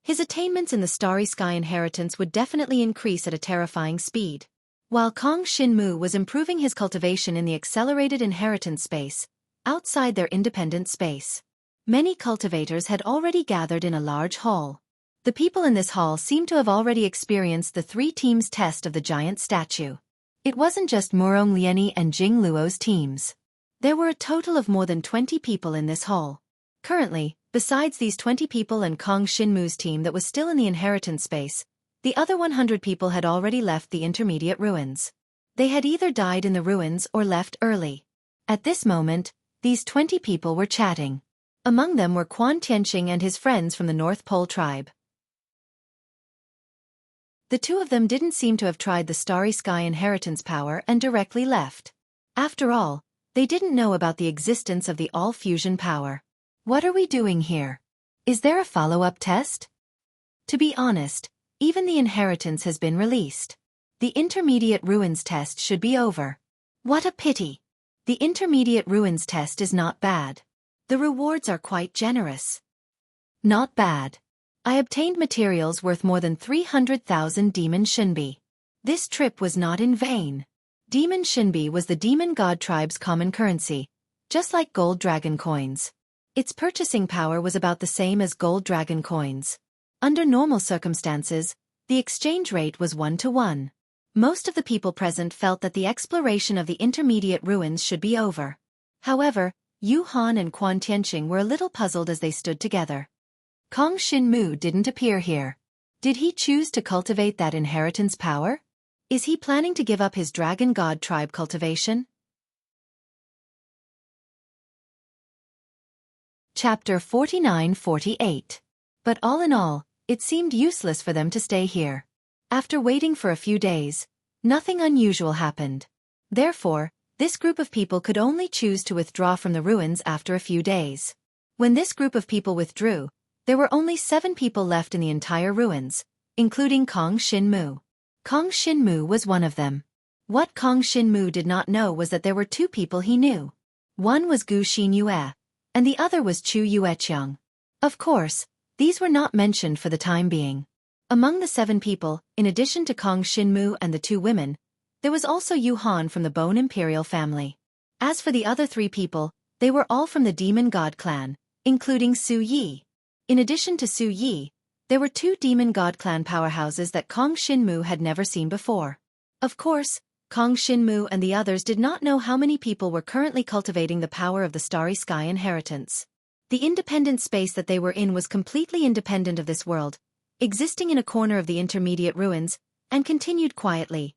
his attainments in the starry sky inheritance would definitely increase at a terrifying speed. While Kong Shinmu was improving his cultivation in the accelerated inheritance space, outside their independent space, many cultivators had already gathered in a large hall. The people in this hall seemed to have already experienced the 3 teams' test of the giant statue. It wasn't just Murong Lieni and Jing Luo's teams. There were a total of more than 20 people in this hall. Currently, besides these 20 people and Kong Shinmu's team that was still in the inheritance space, the other 100 people had already left the intermediate ruins. They had either died in the ruins or left early. At this moment, these 20 people were chatting. Among them were Quan Tianqing and his friends from the North Pole tribe. The 2 of them didn't seem to have tried the starry sky inheritance power and directly left. After all, they didn't know about the existence of the all-fusion power. What are we doing here? Is there a follow-up test? To be honest, even the inheritance has been released. The intermediate ruins test should be over. What a pity. The intermediate ruins test is not bad. The rewards are quite generous. Not bad. I obtained materials worth more than 300,000 demon shinbi. This trip was not in vain. Demon shinbi was the demon god tribe's common currency, just like gold dragon coins. Its purchasing power was about the same as gold dragon coins. Under normal circumstances, the exchange rate was 1-to-1. Most of the people present felt that the exploration of the intermediate ruins should be over. However, Yu Han and Quan Tianqing were a little puzzled as they stood together. Kong Shinmu didn't appear here. Did he choose to cultivate that inheritance power? Is he planning to give up his dragon god tribe cultivation? Chapter 49-48. But all in all, it seemed useless for them to stay here. After waiting for a few days, nothing unusual happened. Therefore, this group of people could only choose to withdraw from the ruins after a few days. When this group of people withdrew, there were only 7 people left in the entire ruins, including Kong Shinmu. Kong Shinmu was one of them. What Kong Shinmu did not know was that there were 2 people he knew. One was Gu Xinyue, and the other was Chu Yueqiang. Of course, these were not mentioned for the time being. Among the 7 people, in addition to Kong Shinmu and the 2 women, there was also Yu Han from the Bone Imperial family. As for the other 3 people, they were all from the Demon God clan, including Su Yi. In addition to Su Yi, there were 2 Demon God clan powerhouses that Kong Shinmu had never seen before. Of course, Kong Shinmu and the others did not know how many people were currently cultivating the power of the Starry Sky inheritance. The independent space that they were in was completely independent of this world, existing in a corner of the intermediate ruins, and continued quietly.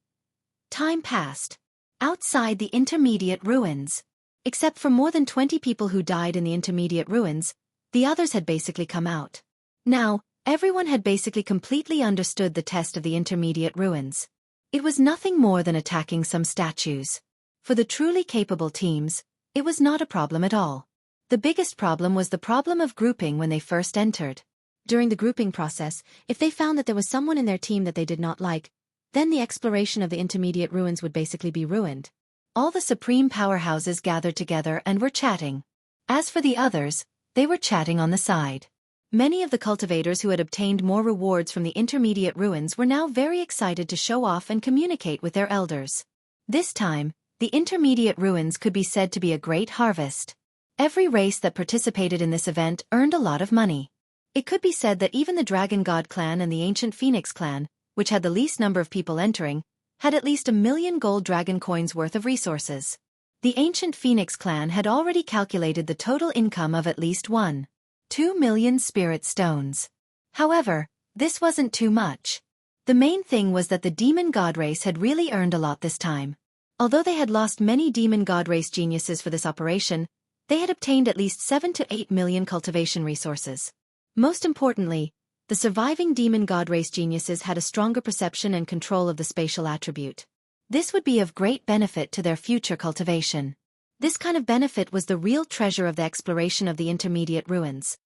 Time passed. Outside the intermediate ruins. Except for more than 20 people who died in the intermediate ruins, the others had basically come out. Now, everyone had basically completely understood the test of the intermediate ruins. It was nothing more than attacking some statues. For the truly capable teams, it was not a problem at all. The biggest problem was the problem of grouping when they first entered. During the grouping process, if they found that there was someone in their team that they did not like, then the exploration of the intermediate ruins would basically be ruined. All the supreme powerhouses gathered together and were chatting. As for the others, they were chatting on the side. Many of the cultivators who had obtained more rewards from the intermediate ruins were now very excited to show off and communicate with their elders. This time, the intermediate ruins could be said to be a great harvest. Every race that participated in this event earned a lot of money. It could be said that even the Dragon God clan and the Ancient Phoenix clan, which had the least number of people entering, had at least 1,000,000 gold dragon coins worth of resources. The Ancient Phoenix clan had already calculated the total income of at least 1.2 million spirit stones. However, this wasn't too much. The main thing was that the Demon God race had really earned a lot this time. Although they had lost many Demon God race geniuses for this operation, they had obtained at least 7 to 8 million cultivation resources. Most importantly, the surviving Demon God race geniuses had a stronger perception and control of the spatial attribute. This would be of great benefit to their future cultivation. This kind of benefit was the real treasure of the exploration of the intermediate ruins.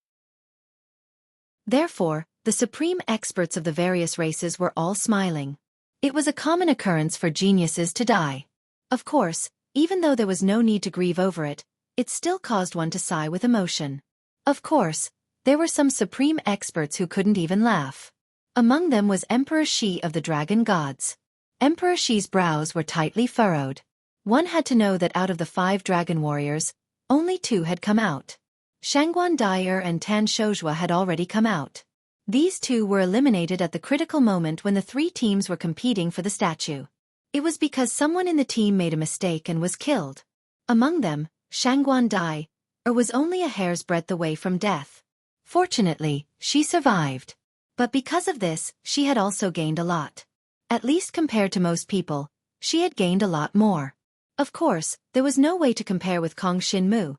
Therefore, the supreme experts of the various races were all smiling. It was a common occurrence for geniuses to die. Of course, even though there was no need to grieve over it, it still caused one to sigh with emotion. Of course, there were some supreme experts who couldn't even laugh. Among them was Emperor Shi of the Dragon Gods. Emperor Shi's brows were tightly furrowed. One had to know that out of the 5 dragon warriors, only 2 had come out. Shangguan Dai'er and Tan Shoujua had already come out. These 2 were eliminated at the critical moment when the 3 teams were competing for the statue. It was because someone in the team made a mistake and was killed. Among them, Shangguan Dai'er was only a hair's breadth away from death. Fortunately, she survived. But because of this, she had also gained a lot. At least compared to most people, she had gained a lot more. Of course, there was no way to compare with Kong Shinmu,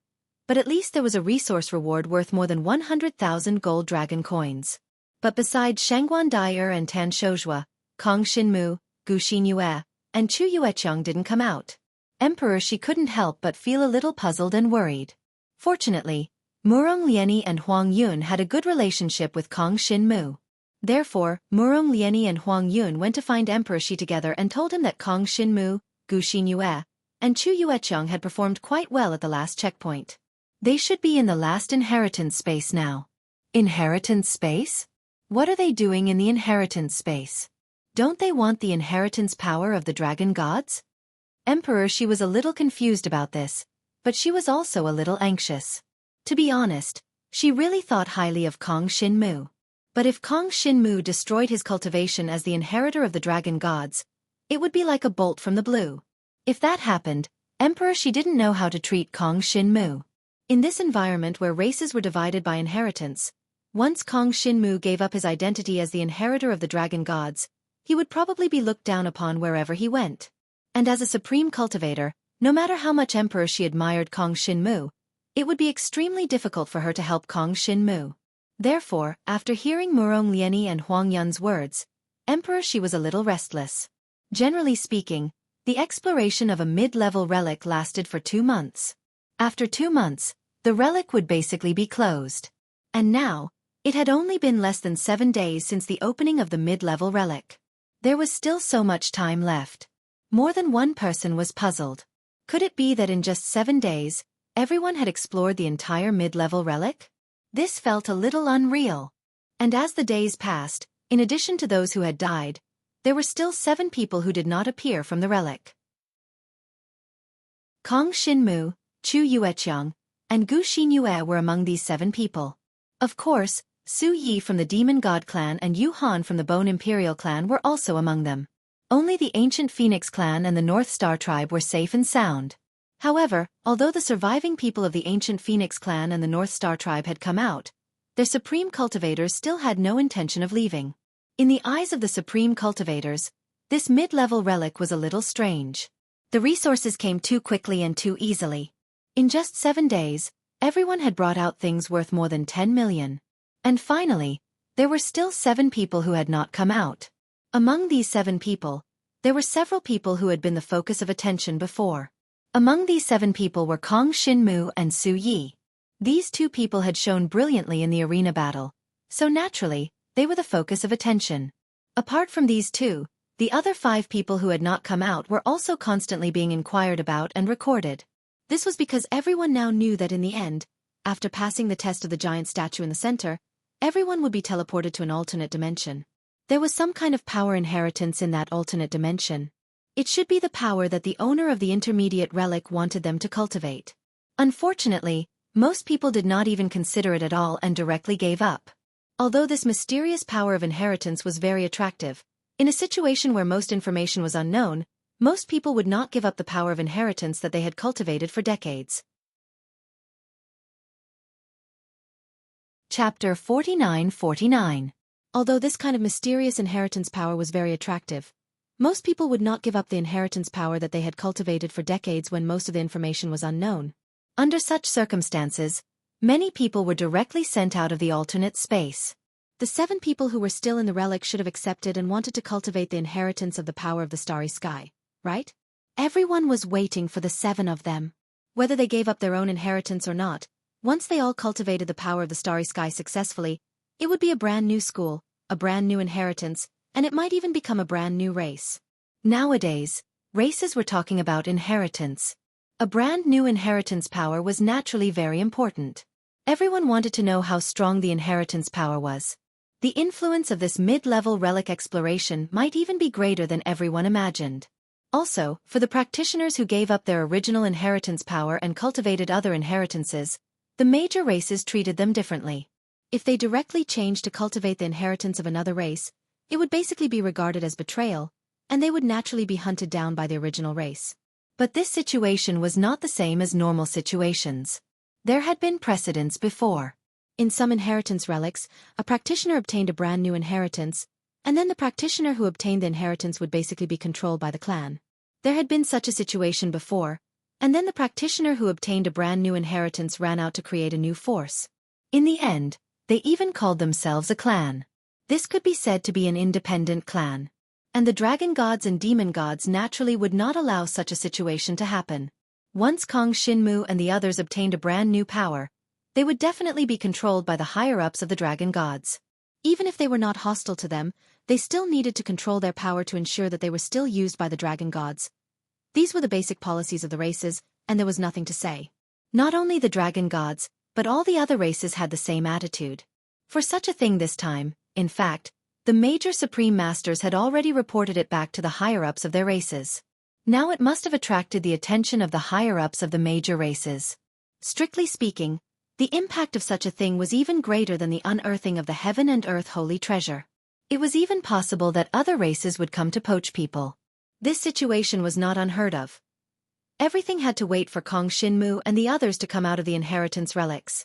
but at least there was a resource reward worth more than 100,000 gold dragon coins. But besides Shangguan Dai'er and Tan Shoujua, Kong Shinmu, Gu Xinyue, and Chu Yueqiang didn't come out. Emperor Shi couldn't help but feel a little puzzled and worried. Fortunately, Murong Liani and Huang Yun had a good relationship with Kong Shinmu. Therefore, Murong Liani and Huang Yun went to find Emperor Shi together and told him that Kong Shinmu, Gu Xinyue, and Chu Yueqiang had performed quite well at the last checkpoint. They should be in the last inheritance space now. Inheritance space? What are they doing in the inheritance space? Don't they want the inheritance power of the dragon gods? Emperor Shi was a little confused about this, but she was also a little anxious. To be honest, she really thought highly of Kong Shinmu. But if Kong Shinmu destroyed his cultivation as the inheritor of the dragon gods, it would be like a bolt from the blue. If that happened, Emperor Shi didn't know how to treat Kong Shinmu. In this environment where races were divided by inheritance, once Kong Shinmu gave up his identity as the inheritor of the dragon gods, he would probably be looked down upon wherever he went. And as a supreme cultivator, no matter how much Emperor Shi admired Kong Shinmu, it would be extremely difficult for her to help Kong Shinmu. Therefore, after hearing Murong Liani and Huang Yun's words, Emperor Shi was a little restless. Generally speaking, the exploration of a mid-level relic lasted for 2 months. After 2 months, the relic would basically be closed. And now, it had only been less than 7 days since the opening of the mid-level relic. There was still so much time left. More than one person was puzzled. Could it be that in just 7 days, everyone had explored the entire mid-level relic? This felt a little unreal. And as the days passed, in addition to those who had died, there were still 7 people who did not appear from the relic. Kong Shinmu, Chu Yueqiang, and Gu Xinyue were among these 7 people. Of course, Su Yi from the Demon God clan and Yu Han from the Bone Imperial clan were also among them. Only the ancient Phoenix clan and the North Star tribe were safe and sound. However, although the surviving people of the ancient Phoenix clan and the North Star tribe had come out, their supreme cultivators still had no intention of leaving. In the eyes of the supreme cultivators, this mid-level relic was a little strange. The resources came too quickly and too easily. In just 7 days, everyone had brought out things worth more than 10 million. And finally, there were still 7 people who had not come out. Among these 7 people, there were several people who had been the focus of attention before. Among these 7 people were Kong Xinmu and Xueqi. These 2 people had shown brilliantly in the arena battle, so naturally, they were the focus of attention. Apart from these 2, the other 5 people who had not come out were also constantly being inquired about and recorded. This was because everyone now knew that in the end, after passing the test of the giant statue in the center, everyone would be teleported to an alternate dimension. There was some kind of power inheritance in that alternate dimension. It should be the power that the owner of the intermediate relic wanted them to cultivate. Unfortunately, most people did not even consider it at all and directly gave up. Although this mysterious power of inheritance was very attractive, in a situation where most information was unknown, most people would not give up the power of inheritance that they had cultivated for decades. Chapter 49-49. Although this kind of mysterious inheritance power was very attractive, most people would not give up the inheritance power that they had cultivated for decades when most of the information was unknown. Under such circumstances, many people were directly sent out of the alternate space. The 7 people who were still in the relic should have accepted and wanted to cultivate the inheritance of the power of the starry sky, right? Everyone was waiting for the 7 of them. Whether they gave up their own inheritance or not, once they all cultivated the power of the starry sky successfully, it would be a brand new school, a brand new inheritance, and it might even become a brand new race. Nowadays, races were talking about inheritance. A brand new inheritance power was naturally very important. Everyone wanted to know how strong the inheritance power was. The influence of this mid-level relic exploration might even be greater than everyone imagined. Also, for the practitioners who gave up their original inheritance power and cultivated other inheritances, the major races treated them differently. If they directly changed to cultivate the inheritance of another race, it would basically be regarded as betrayal, and they would naturally be hunted down by the original race. But this situation was not the same as normal situations. There had been precedents before. In some inheritance relics, a practitioner obtained a brand new inheritance, and then the practitioner who obtained the inheritance would basically be controlled by the clan. There had been such a situation before, and then the practitioner who obtained a brand new inheritance ran out to create a new force. In the end, they even called themselves a clan. This could be said to be an independent clan. And the dragon gods and demon gods naturally would not allow such a situation to happen. Once Kong Xinmu and the others obtained a brand new power, they would definitely be controlled by the higher-ups of the dragon gods. Even if they were not hostile to them, they still needed to control their power to ensure that they were still used by the dragon gods. These were the basic policies of the races, and there was nothing to say. Not only the dragon gods, but all the other races had the same attitude. For such a thing this time, in fact, the major supreme masters had already reported it back to the higher-ups of their races. Now it must have attracted the attention of the higher-ups of the major races. Strictly speaking, the impact of such a thing was even greater than the unearthing of the heaven and earth holy treasure. It was even possible that other races would come to poach people. This situation was not unheard of. Everything had to wait for Kong Xinmu and the others to come out of the inheritance relics.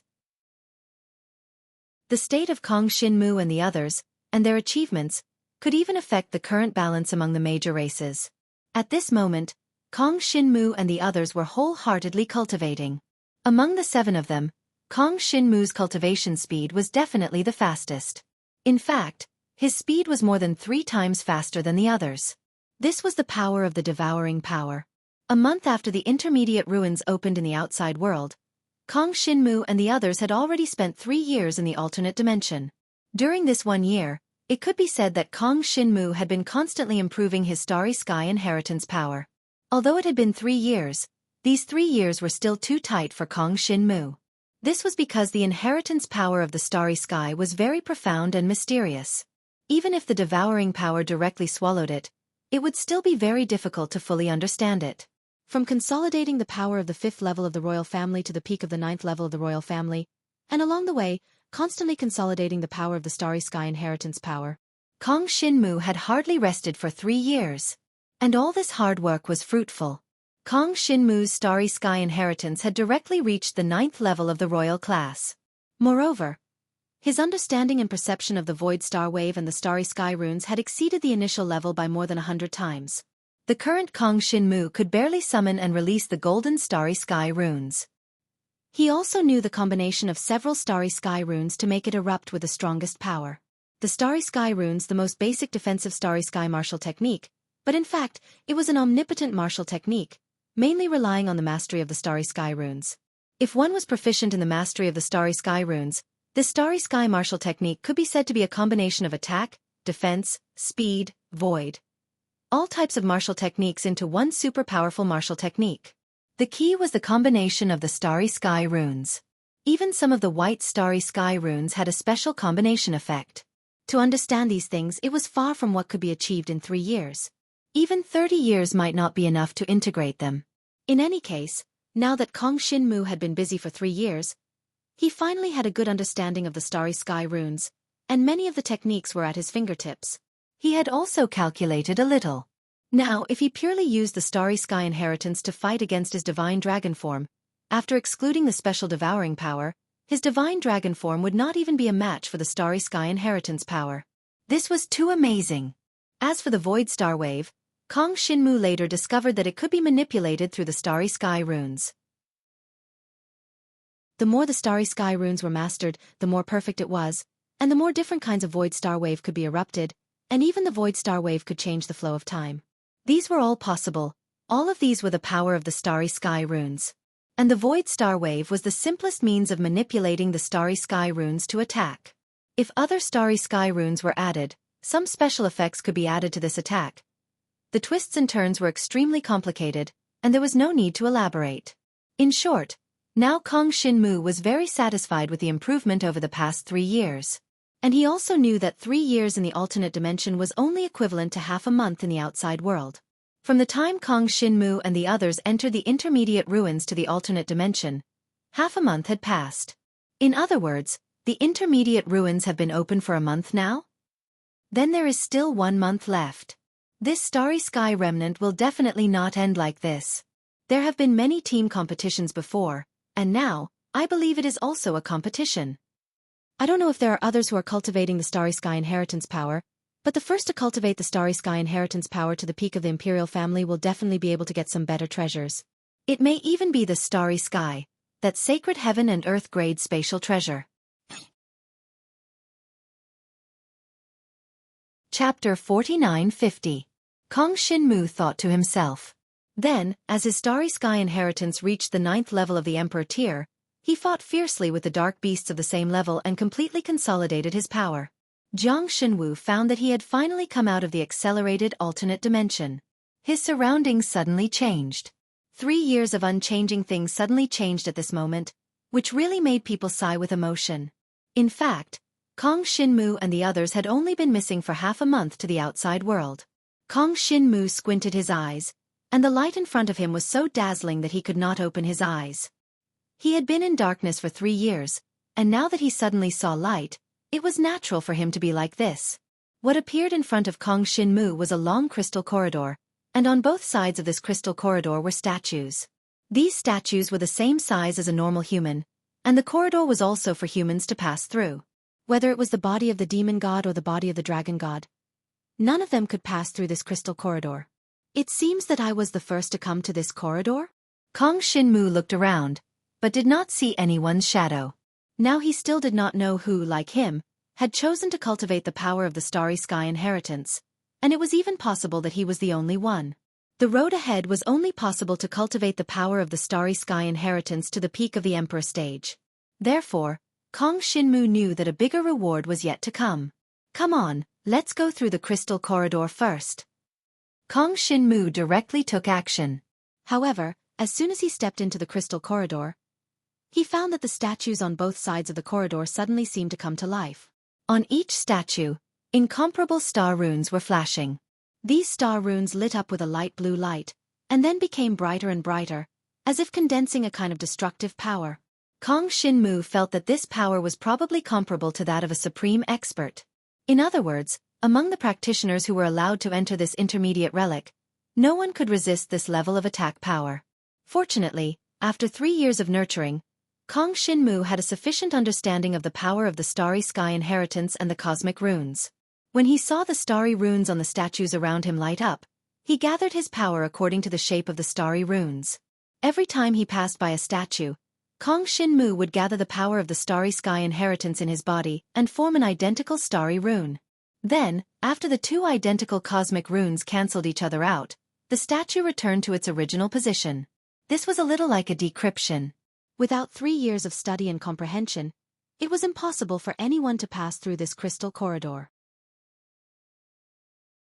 The state of Kong Xinmu and the others, and their achievements, could even affect the current balance among the major races. At this moment, Kong Xinmu and the others were wholeheartedly cultivating. Among the 7 of them, Kong Xinmu's cultivation speed was definitely the fastest. In fact, his speed was more than 3 times faster than the others. This was the power of the devouring power. A month after the intermediate ruins opened in the outside world, Kong Xinmu and the others had already spent 3 years in the alternate dimension. During this 1 year, it could be said that Kong Xinmu had been constantly improving his starry sky inheritance power. Although it had been 3 years, these 3 years were still too tight for Kong Xinmu. This was because the inheritance power of the starry sky was very profound and mysterious. Even if the devouring power directly swallowed it, it would still be very difficult to fully understand it. From consolidating the power of the 5th level of the royal family to the peak of the 9th level of the royal family, and along the way, constantly consolidating the power of the starry sky inheritance power, Kong Shinmu had hardly rested for 3 years. And all this hard work was fruitful. Kong Shinmu's Starry Sky inheritance had directly reached the 9th level of the royal class. Moreover, his understanding and perception of the Void Star Wave and the Starry Sky runes had exceeded the initial level by more than 100 times. The current Kong Shinmu could barely summon and release the Golden Starry Sky runes. He also knew the combination of several Starry Sky runes to make it erupt with the strongest power. The Starry Sky runes, the most basic defensive Starry Sky martial technique, but in fact, it was an omnipotent martial technique, mainly relying on the mastery of the Starry Sky runes. If one was proficient in the mastery of the Starry Sky runes, this Starry Sky martial technique could be said to be a combination of attack, defense, speed, void. All types of martial techniques into one super powerful martial technique. The key was the combination of the Starry Sky runes. Even some of the white Starry Sky runes had a special combination effect. To understand these things, it was far from what could be achieved in 3 years. Even 30 years might not be enough to integrate them. In any case, now that Kong Shinmu had been busy for 3 years, he finally had a good understanding of the Starry Sky runes, and many of the techniques were at his fingertips. He had also calculated a little. Now, if he purely used the Starry Sky inheritance to fight against his divine dragon form, after excluding the special devouring power, his divine dragon form would not even be a match for the Starry Sky inheritance power. This was too amazing. As for the Void Star Wave, Kong Shinmu later discovered that it could be manipulated through the Starry Sky runes. The more the Starry Sky runes were mastered, the more perfect it was, and the more different kinds of Void Star Wave could be erupted, and even the Void Star Wave could change the flow of time. These were all possible. All of these were the power of the Starry Sky runes. And the Void Star Wave was the simplest means of manipulating the Starry Sky runes to attack. If other Starry Sky runes were added, some special effects could be added to this attack. The twists and turns were extremely complicated, and there was no need to elaborate. In short, now Kong Shinmu was very satisfied with the improvement over the past 3 years. And he also knew that 3 years in the alternate dimension was only equivalent to half a month in the outside world. From the time Kong Shinmu and the others entered the intermediate ruins to the alternate dimension, half a month had passed. In other words, the intermediate ruins have been open for a month now? Then there is still 1 month left. This Starry Sky remnant will definitely not end like this. There have been many team competitions before, and now, I believe it is also a competition. I don't know if there are others who are cultivating the Starry Sky inheritance power, but the first to cultivate the Starry Sky inheritance power to the peak of the Imperial family will definitely be able to get some better treasures. It may even be the Starry Sky, that sacred heaven and earth grade spatial treasure. Chapter 4950. Kong Shinmu thought to himself. Then, as his Starry Sky inheritance reached the 9th level of the Emperor tier, he fought fiercely with the dark beasts of the same level and completely consolidated his power. Jiang Shenwu found that he had finally come out of the accelerated alternate dimension. His surroundings suddenly changed. 3 years of unchanging things suddenly changed at this moment, which really made people sigh with emotion. In fact, Kong Shinmu and the others had only been missing for half a month to the outside world. Kong Shinmu squinted his eyes, and the light in front of him was so dazzling that he could not open his eyes. He had been in darkness for 3 years, and now that he suddenly saw light, it was natural for him to be like this. What appeared in front of Kong Shinmu was a long crystal corridor, and on both sides of this crystal corridor were statues. These statues were the same size as a normal human, and the corridor was also for humans to pass through. Whether it was the body of the demon god or the body of the dragon god, none of them could pass through this crystal corridor. It seems that I was the first to come to this corridor? Kong Shinmu looked around, but did not see anyone's shadow. Now he still did not know who, like him, had chosen to cultivate the power of the Starry Sky inheritance, and it was even possible that he was the only one. The road ahead was only possible to cultivate the power of the Starry Sky inheritance to the peak of the Emperor stage. Therefore, Kong Shinmu knew that a bigger reward was yet to come. Come on, let's go through the crystal corridor first. Kong Shinmu directly took action. However, as soon as he stepped into the crystal corridor, he found that the statues on both sides of the corridor suddenly seemed to come to life. On each statue, incomparable star runes were flashing. These star runes lit up with a light blue light, and then became brighter and brighter, as if condensing a kind of destructive power. Kong Shinmu felt that this power was probably comparable to that of a supreme expert. In other words, Among the practitioners who were allowed to enter this intermediate relic, no one could resist this level of attack power. Fortunately, after 3 years of nurturing, Kong Shinmu had a sufficient understanding of the power of the Starry Sky inheritance and the cosmic runes. When he saw the starry runes on the statues around him light up, he gathered his power according to the shape of the starry runes. Every time he passed by a statue, Kong Shinmu would gather the power of the Starry Sky inheritance in his body and form an identical starry rune. Then, after the 2 identical cosmic runes cancelled each other out, the statue returned to its original position. This was a little like a decryption. Without 3 years of study and comprehension, it was impossible for anyone to pass through this crystal corridor.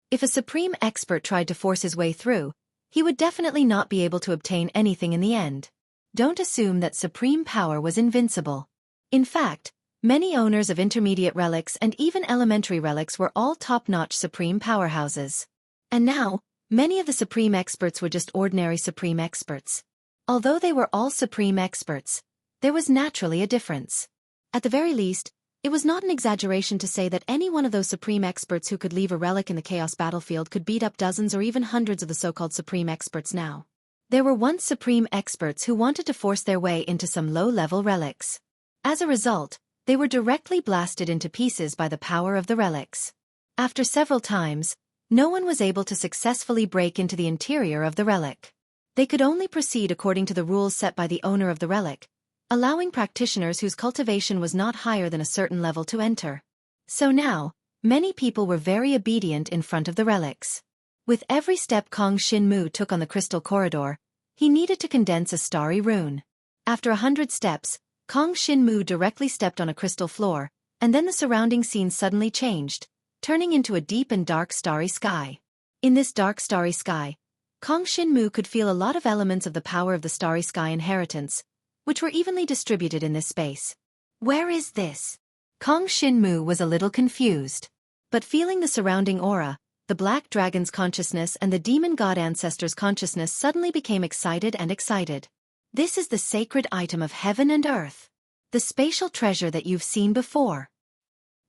If a supreme expert tried to force his way through, he would definitely not be able to obtain anything in the end. Don't assume that supreme power was invincible. In fact, many owners of intermediate relics and even elementary relics were all top-notch supreme powerhouses. And now, many of the supreme experts were just ordinary supreme experts. Although they were all supreme experts, there was naturally a difference. At the very least, it was not an exaggeration to say that any one of those supreme experts who could leave a relic in the chaos battlefield could beat up dozens or even hundreds of the so-called supreme experts now. There were once supreme experts who wanted to force their way into some low-level relics. As a result, they were directly blasted into pieces by the power of the relics. After several times, no one was able to successfully break into the interior of the relic. They could only proceed according to the rules set by the owner of the relic, allowing practitioners whose cultivation was not higher than a certain level to enter. So now, many people were very obedient in front of the relics. With every step Kong Shinmu took on the crystal corridor, he needed to condense a starry rune. After 100 steps, Kong Shinmu directly stepped on a crystal floor, and then the surrounding scene suddenly changed, turning into a deep and dark starry sky. In this dark starry sky, Kong Shinmu could feel a lot of elements of the power of the Starry Sky inheritance, which were evenly distributed in this space. Where is this? Kong Shinmu was a little confused. But feeling the surrounding aura, the Black Dragon's consciousness and the Demon God Ancestor's consciousness suddenly became excited and excited. This is the sacred item of heaven and earth. The spatial treasure that you've seen before.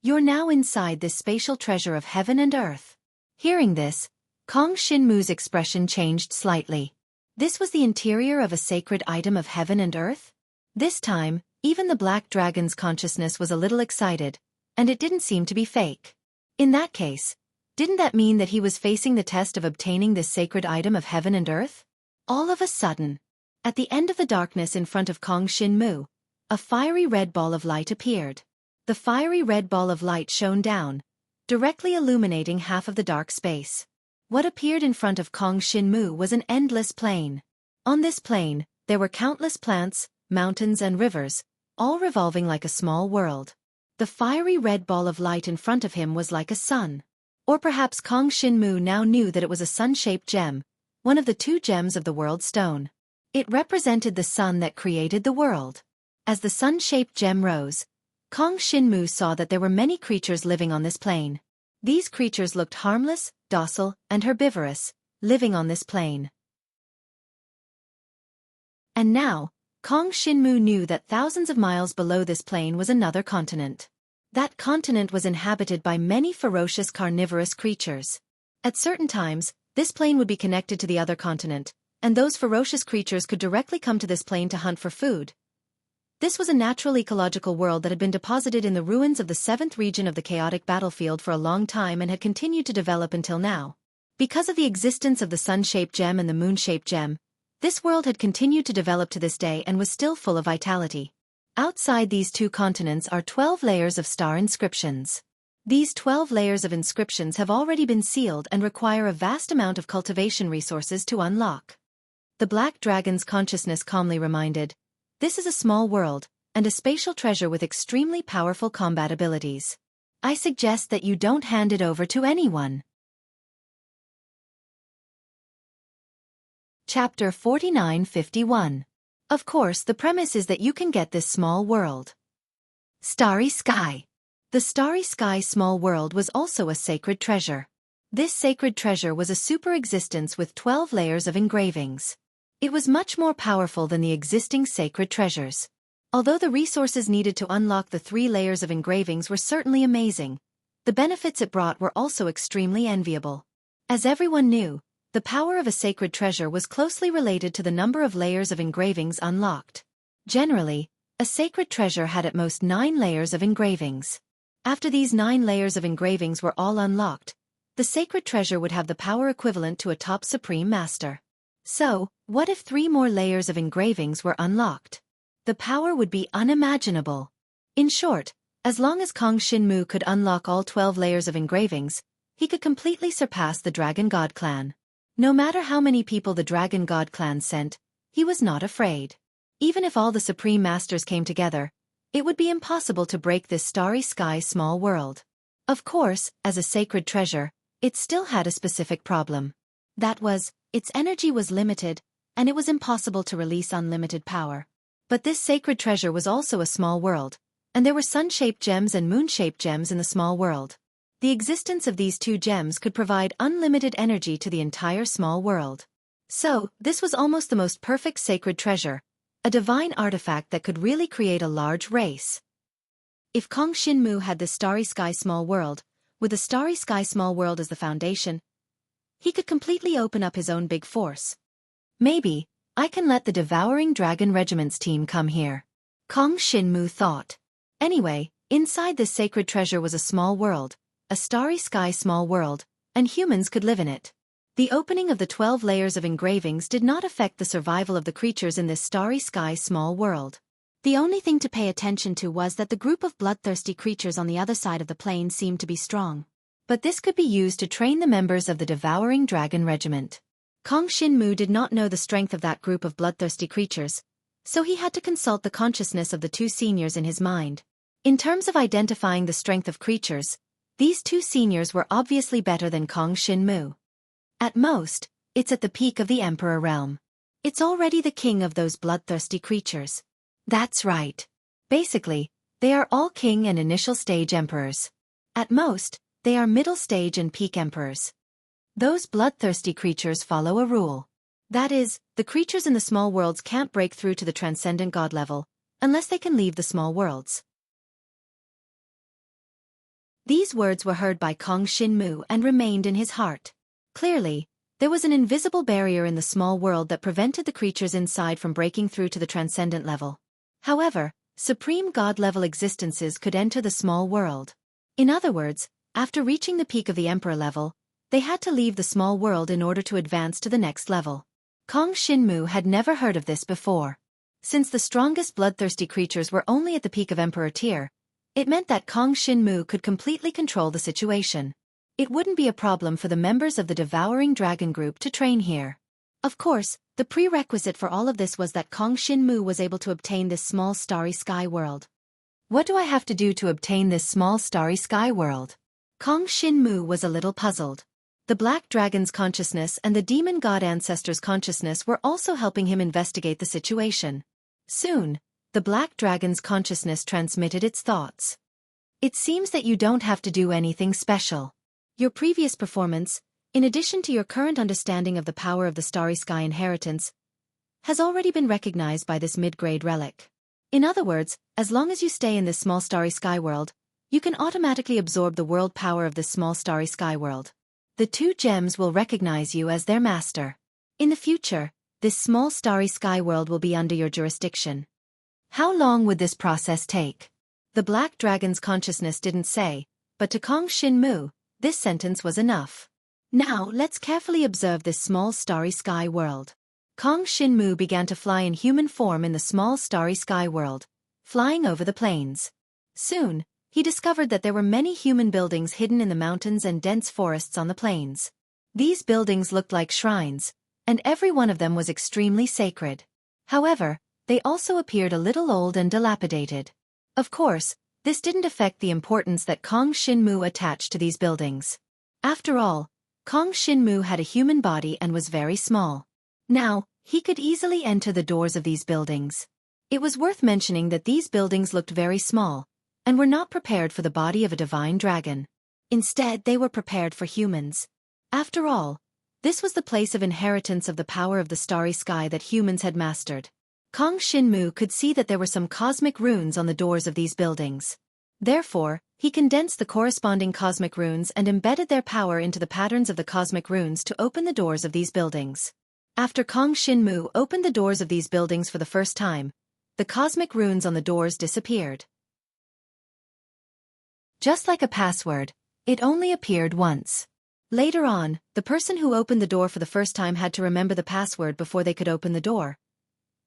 You're now inside this spatial treasure of heaven and earth. Hearing this, Kong Shinmu's expression changed slightly. This was the interior of a sacred item of heaven and earth? This time, even the Black Dragon's consciousness was a little excited, and it didn't seem to be fake. In that case, didn't that mean that he was facing the test of obtaining this sacred item of heaven and earth? All of a sudden, at the end of the darkness in front of Kong Shinmu, a fiery red ball of light appeared. The fiery red ball of light shone down, directly illuminating half of the dark space. What appeared in front of Kong Shinmu was an endless plain. On this plain, there were countless plants, mountains and rivers, all revolving like a small world. The fiery red ball of light in front of him was like a sun. Or perhaps Kong Shinmu now knew that it was a sun-shaped gem, one of the 2 gems of the world stone. It represented the sun that created the world. As the sun-shaped gem rose, Kong Shinmu saw that there were many creatures living on this plain. These creatures looked harmless, docile, and herbivorous, living on this plain. And now, Kong Shinmu knew that thousands of miles below this plain was another continent. That continent was inhabited by many ferocious carnivorous creatures. At certain times, this plain would be connected to the other continent, and those ferocious creatures could directly come to this plain to hunt for food. This was a natural ecological world that had been deposited in the ruins of the 7th region of the chaotic battlefield for a long time and had continued to develop until now. Because of the existence of the sun-shaped gem and the moon-shaped gem, this world had continued to develop to this day and was still full of vitality. Outside these 2 continents are 12 layers of star inscriptions. These 12 layers of inscriptions have already been sealed and require a vast amount of cultivation resources to unlock. The Black Dragon's consciousness calmly reminded, "This is a small world, and a spatial treasure with extremely powerful combat abilities. I suggest that you don't hand it over to anyone." Chapter 4951. Of course, the premise is that you can get this small world. Starry Sky. The Starry Sky small world was also a sacred treasure. This sacred treasure was a super existence with 12 layers of engravings. It was much more powerful than the existing sacred treasures. Although the resources needed to unlock the 3 layers of engravings were certainly amazing, the benefits it brought were also extremely enviable. As everyone knew, the power of a sacred treasure was closely related to the number of layers of engravings unlocked. Generally, a sacred treasure had at most 9 layers of engravings. After these 9 layers of engravings were all unlocked, the sacred treasure would have the power equivalent to a top supreme master. So, what if 3 more layers of engravings were unlocked? The power would be unimaginable. In short, as long as Kong Shinmu could unlock all 12 layers of engravings, he could completely surpass the Dragon God clan. No matter how many people the Dragon God clan sent, he was not afraid. Even if all the Supreme Masters came together, it would be impossible to break this starry sky small world. Of course, as a sacred treasure, it still had a specific problem. That was, its energy was limited, and it was impossible to release unlimited power. But this sacred treasure was also a small world, and there were sun-shaped gems and moon-shaped gems in the small world. The existence of these 2 gems could provide unlimited energy to the entire small world. So, this was almost the most perfect sacred treasure, a divine artifact that could really create a large race. If Kong Shinmu had this starry sky small world, with the starry sky small world as the foundation, he could completely open up his own big force. Maybe, I can let the Devouring Dragon Regiment's team come here. Kong Shinmu thought. Anyway, inside this sacred treasure was a small world, a starry sky small world, and humans could live in it. The opening of the 12 layers of engravings did not affect the survival of the creatures in this starry sky small world. The only thing to pay attention to was that the group of bloodthirsty creatures on the other side of the plain seemed to be strong. But this could be used to train the members of the Devouring Dragon Regiment. Kong Shinmu did not know the strength of that group of bloodthirsty creatures, so he had to consult the consciousness of the 2 seniors in his mind. In terms of identifying the strength of creatures, these 2 seniors were obviously better than Kong Shinmu. At most, it's at the peak of the Emperor realm. It's already the king of those bloodthirsty creatures. That's right. Basically, they are all king and initial stage emperors. At most, they are middle stage and peak emperors. Those bloodthirsty creatures follow a rule. That is, the creatures in the small worlds can't break through to the transcendent god level, unless they can leave the small worlds. These words were heard by Kong Shinmu and remained in his heart. Clearly, there was an invisible barrier in the small world that prevented the creatures inside from breaking through to the transcendent level. However, supreme god-level existences could enter the small world. In other words, after reaching the peak of the Emperor level, they had to leave the small world in order to advance to the next level. Kong Shinmu had never heard of this before. Since the strongest bloodthirsty creatures were only at the peak of Emperor tier, it meant that Kong Shinmu could completely control the situation. It wouldn't be a problem for the members of the Devouring Dragon group to train here. Of course, the prerequisite for all of this was that Kong Shinmu was able to obtain this small starry sky world. What do I have to do to obtain this small starry sky world? Kong Shinmu was a little puzzled. The Black Dragon's consciousness and the Demon God Ancestor's consciousness were also helping him investigate the situation. Soon, the Black Dragon's consciousness transmitted its thoughts. It seems that you don't have to do anything special. Your previous performance, in addition to your current understanding of the power of the Starry Sky inheritance, has already been recognized by this mid-grade relic. In other words, as long as you stay in this small starry sky world, you can automatically absorb the world power of this small starry sky world. The 2 gems will recognize you as their master. In the future, this small starry sky world will be under your jurisdiction. How long would this process take? The Black Dragon's consciousness didn't say, but to Kong Shinmu, this sentence was enough. Now, let's carefully observe this small starry sky world. Kong Shinmu began to fly in human form in the small starry sky world, flying over the plains. Soon, he discovered that there were many human buildings hidden in the mountains and dense forests on the plains. These buildings looked like shrines, and every one of them was extremely sacred. However, they also appeared a little old and dilapidated. Of course, this didn't affect the importance that Kong Shinmu attached to these buildings. After all, Kong Shinmu had a human body and was very small. Now, he could easily enter the doors of these buildings. It was worth mentioning that these buildings looked very small, and were not prepared for the body of a divine dragon. Instead, they were prepared for humans. After all, this was the place of inheritance of the power of the starry sky that humans had mastered. Kong Shinmu could see that there were some cosmic runes on the doors of these buildings. Therefore, He condensed the corresponding cosmic runes and embedded their power into the patterns of the cosmic runes to open the doors of these buildings. After Kong Shinmu opened the doors of these buildings for the first time, the cosmic runes on the doors disappeared. Just like a password, it only appeared once. Later on, the person who opened the door for the first time had to remember the password before they could open the door.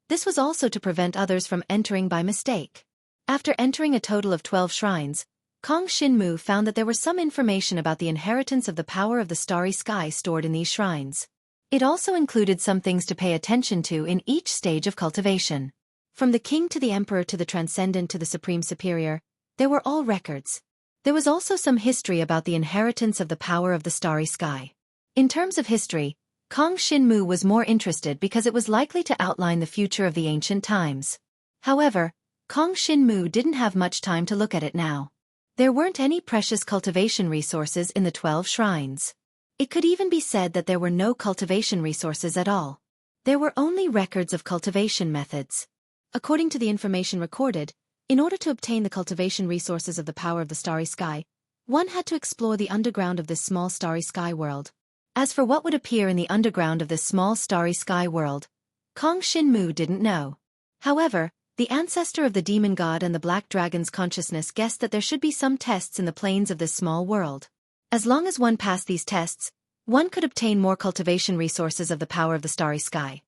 This was also to prevent others from entering by mistake. After entering a total of 12 shrines, Kong Shinmu found that there was some information about the inheritance of the power of the starry sky stored in these shrines. It also included some things to pay attention to in each stage of cultivation. From the king to the emperor to the transcendent to the supreme superior, there were all records. There was also some history about the inheritance of the power of the starry sky. In terms of history, Kong Shinmu was more interested because it was likely to outline the future of the ancient times. However, Kong Shinmu didn't have much time to look at it now. There weren't any precious cultivation resources in the 12 shrines. It could even be said that there were no cultivation resources at all. There were only records of cultivation methods. According to the information recorded, in order to obtain the cultivation resources of the power of the starry sky, one had to explore the underground of this small starry sky world. As for what would appear in the underground of this small starry sky world, Kong Shinmu didn't know. However, the ancestor of the demon god and the black dragon's consciousness guessed that there should be some tests in the plains of this small world. As long as one passed these tests, one could obtain more cultivation resources of the power of the starry sky.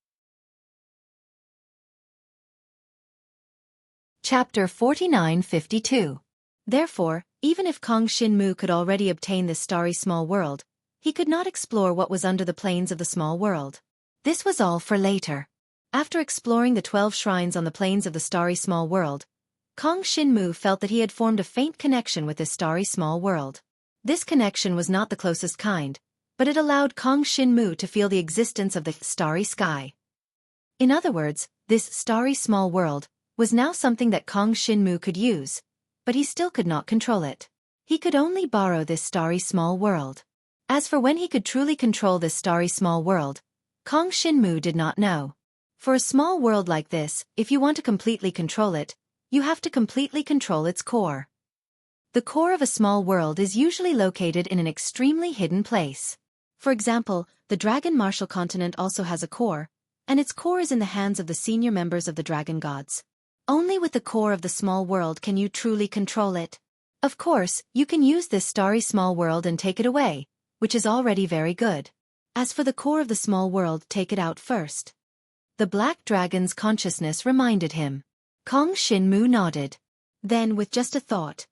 Chapter 49-52. Therefore, even if Kong Shinmu could already obtain this starry small world, he could not explore what was under the plains of the small world. This was all for later. After exploring the 12 shrines on the plains of the starry small world, Kong Shinmu felt that he had formed a faint connection with this starry small world. This connection was not the closest kind, but it allowed Kong Shinmu to feel the existence of the starry sky. In other words, this starry small world was now something that Kong Shinmu could use, but he still could not control it. He could only borrow this starry small world. As for when he could truly control this starry small world, Kong Shinmu did not know. For a small world like this, if you want to completely control it, you have to completely control its core. The core of a small world is usually located in an extremely hidden place. For example, the Dragon Martial Continent also has a core, and its core is in the hands of the senior members of the Dragon Gods. Only with the core of the small world can you truly control it. Of course, you can use this starry small world and take it away, which is already very good. As for the core of the small world, take it out first. The Black Dragon's consciousness reminded him. Kong Shinmu nodded. Then, with just a thought,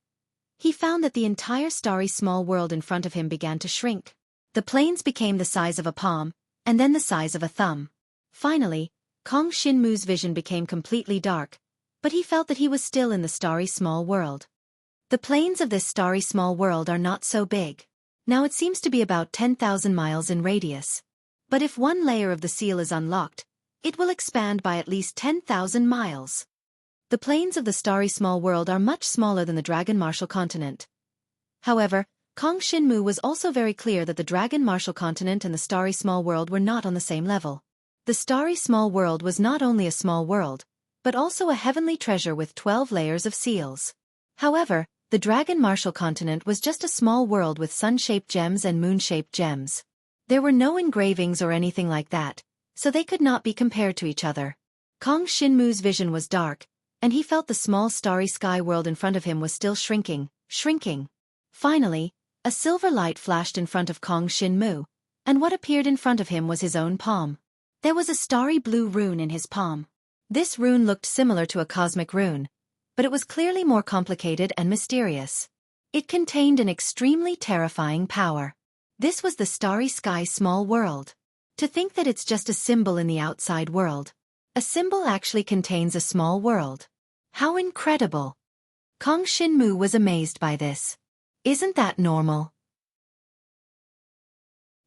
he found that the entire starry small world in front of him began to shrink. The plains became the size of a palm, and then the size of a thumb. Finally, Kong Shinmu's vision became completely dark, but he felt that he was still in the starry small world. The plains of this starry small world are not so big. Now it seems to be about 10,000 miles in radius. But if one layer of the seal is unlocked, it will expand by at least 10,000 miles. The plains of the starry small world are much smaller than the Dragon Martial Continent. However, Kong Shinmu was also very clear that the Dragon Martial Continent and the starry small world were not on the same level. The starry small world was not only a small world, but also a heavenly treasure with 12 layers of seals. However, the Dragon Martial Continent was just a small world with sun-shaped gems and moon-shaped gems. There were no engravings or anything like that, so they could not be compared to each other. Kong Shinmu's vision was dark, and he felt the small starry sky world in front of him was still shrinking. Finally, a silver light flashed in front of Kong Shinmu, and what appeared in front of him was his own palm. There was a starry blue rune in his palm. This rune looked similar to a cosmic rune, but it was clearly more complicated and mysterious. It contained an extremely terrifying power. This was the starry sky small world. To think that it's just a symbol in the outside world. A symbol actually contains a small world. How incredible! Kong Shinmu was amazed by this. Isn't that normal?